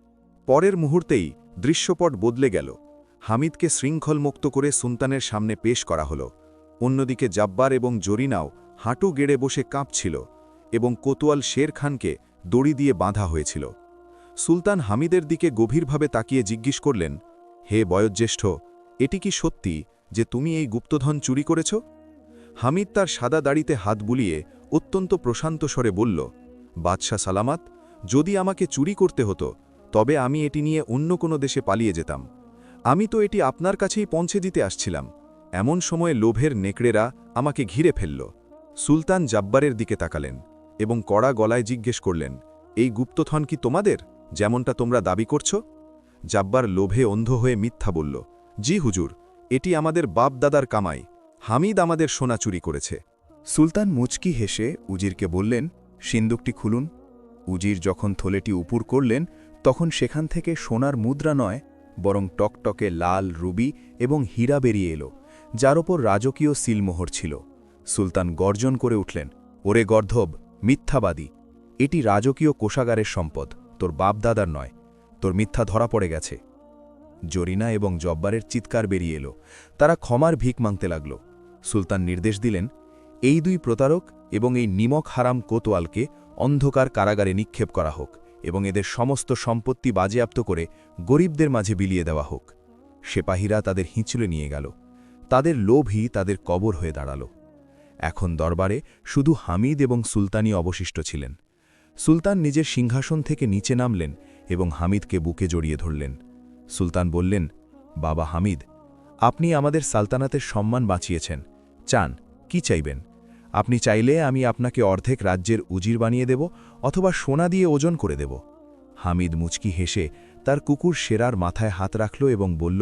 পরের মুহূর্তেই দৃশ্যপট বদলে গেল। হামিদকে শৃঙ্খলমুক্ত করে সুলতানের সামনে পেশ করা হল। অন্যদিকে জব্বার এবং জরিনাও হাঁটু গেড়ে বসে কাঁপছিল এবং কোতোয়াল শের খানকে দড়ি দিয়ে বাঁধা হয়েছিল। সুলতান হামিদের দিকে গভীরভাবে তাকিয়ে জিজ্ঞেস করলেন, হে বয়োজ্যেষ্ঠ, এটি কি সত্যি যে তুমি এই গুপ্তধন চুরি করেছ? হামিদ তার সাদা দাড়িতে হাত বুলিয়ে অত্যন্ত প্রশান্ত স্বরে বলল, বাদশাহ সালামাত, যদি আমাকে চুরি করতে হতো তবে আমি এটি নিয়ে অন্য কোনো দেশে পালিয়ে যেতাম। আমি তো এটি আপনার কাছেই পৌঁছে দিতে আসছিলাম। এমন সময়ে লোভের নেকড়েরা আমাকে ঘিরে ফেলল। সুলতান জব্বারের দিকে তাকালেন এবং কড়া গলায় জিজ্ঞেস করলেন, এই গুপ্তধন কি তোমাদের, যেমনটা তোমরা দাবি করছ? জব্বার লোভে অন্ধ হয়ে মিথ্যা বলল, জি হুজুর, এটি আমাদের বাপ দাদার কামাই। হামিদ আমাদের সোনা চুরি করেছে। সুলতান মুচকি হেসে উজিরকে বললেন, সিন্দুকটি খুলুন। উজির যখন থলেটি উপুর করলেন তখন সেখান থেকে সোনার মুদ্রা নয় বরং টকটকে লাল রুবি এবং হীরা বেরিয়ে এলো, যার ওপর রাজকীয় সিলমোহর ছিল। সুলতান গর্জন করে উঠলেন, ওরে গর্ধব, মিথ্যাবাদী! এটি রাজকীয় কোষাগারের সম্পদ, তোর বাপদাদার নয়। তোর মিথ্যা ধরা পড়ে গেছে। জরিনা এবং জব্বারের চিৎকার বেরিয়ে এলো। তারা ক্ষমার ভিক মাংতে লাগল। সুলতান নির্দেশ দিলেন, এই দুই প্রতারক এবং এই নিমক হারাম কোতোয়ালকে অন্ধকার কারাগারে নিক্ষেপ করা হোক এবং এদের সমস্ত সম্পত্তি বাজেয়াপ্ত করে গরিবদের মাঝে বিলিয়ে দেওয়া হোক। সেপাহীরা তাদের হিঁচড়ে নিয়ে গেল। তাদের লোভই তাদের কবর হয়ে দাঁড়াল। এখন দরবারে শুধু হামিদ এবং সুলতানই অবশিষ্ট ছিলেন। সুলতান নিজের সিংহাসন থেকে নিচে নামলেন এবং হামিদকে বুকে জড়িয়ে ধরলেন। সুলতান বললেন, বাবা হামিদ, আপনি আমাদের সালতানাতের সম্মান বাঁচিয়েছেন। চান কি চাইবেন? আপনি চাইলে আমি আপনাকে অর্ধেক রাজ্যের উজির বানিয়ে দেব অথবা সোনা দিয়ে ওজন করে দেব। হামিদ মুচকি হেসে তার কুকুর শেরার মাথায় হাত রাখল এবং বলল,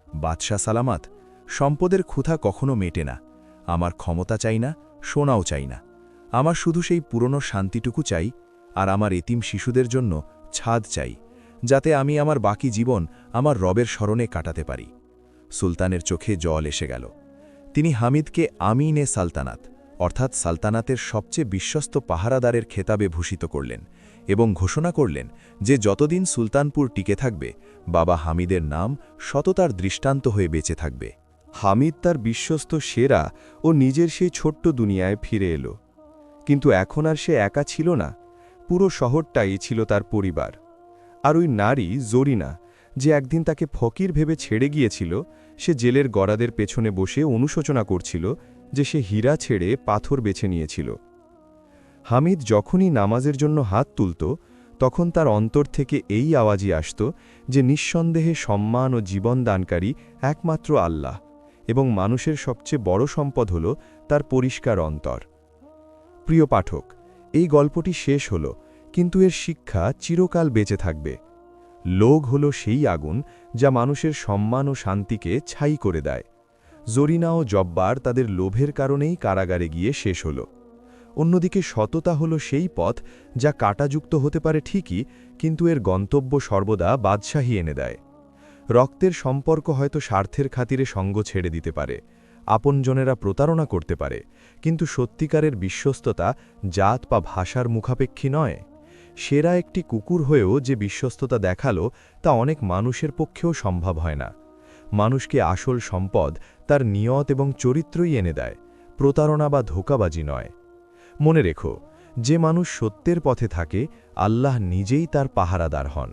বাদশাহ সালামাত, সম্পদের ক্ষুধা কখনো মেটে না। আমার ক্ষমতা চাই না, সোনাও চাই না। আমার শুধু সেই পুরনো শান্তিটুকু চাই, আর আমার এতিম শিশুদের জন্য ছাদ চাই, যাতে আমি আমার বাকি জীবন আমার রবের স্মরণে কাটাতে পারি। সুলতানের চোখে জল এসে গেল। তিনি হামিদকে আমিনে সালতানাত অর্থাৎ সালতানাতের সবচেয়ে বিশ্বস্ত পাহারাদারের খেতাবে ভূষিত করলেন এবং ঘোষণা করলেন যে যতদিন সুলতানপুর টিকে থাকবে বাবা হামিদের নাম সততার দৃষ্টান্ত হয়ে বেঁচে থাকবে। হামিদ তার বিশ্বস্ত সেরা ও নিজের সেই ছোট্ট দুনিয়ায় ফিরে এলো। কিন্তু এখন আর সে একা ছিল না, পুরো শহরটাই ছিল তার পরিবার। আর ওই নারী জরিনা, যে একদিন তাকে ফকির ভেবে ছেড়ে গিয়েছিল, সে জেলের গড়াদের পেছনে বসে অনুশোচনা করছিল যে সে হীরা ছেড়ে পাথর বেছে নিয়েছিল। হামিদ যখনই নামাজের জন্য হাত তুলত তখন তার অন্তর থেকে এই আওয়াজই আসত যে নিঃসন্দেহে সম্মান ও জীবন দানকারী একমাত্র আল্লাহ, এবং মানুষের সবচেয়ে বড় সম্পদ হল তার পরিষ্কার অন্তর। প্রিয় পাঠক, এই গল্পটি শেষ হল, কিন্তু এর শিক্ষা চিরকাল বেঁচে থাকবে। লোভ হল সেই আগুন যা মানুষের সম্মান ও শান্তিকে ছাই করে দেয়। জরিনা ও জব্বার তাদের লোভের কারণেই কারাগারে গিয়ে শেষ হল। অন্যদিকে সততা হল সেই পথ যা কাঁটাযুক্ত হতে পারে ঠিকই, কিন্তু এর গন্তব্য সর্বদা বাদশাহী এনে দেয়। রক্তের সম্পর্ক হয়তো স্বার্থের খাতিরে সঙ্গ ছেড়ে দিতে পারে, আপনজনেরা প্রতারণা করতে পারে, কিন্তু সত্যিকারের বিশ্বস্ততা জাত বা ভাষার মুখাপেক্ষী নয়। সেরা একটি কুকুর হয়েও যে বিশ্বস্ততা দেখালো তা অনেক মানুষের পক্ষেও সম্ভব হয় না। মানুষকে আসল সম্পদ তার নিয়ত এবং চরিত্রই এনে দেয়, প্রতারণা বা ধোঁকাবাজি নয়। মনে রেখো, যে মানুষ সত্যের পথে থাকে, আল্লাহ নিজেই তার পাহারাদার হন।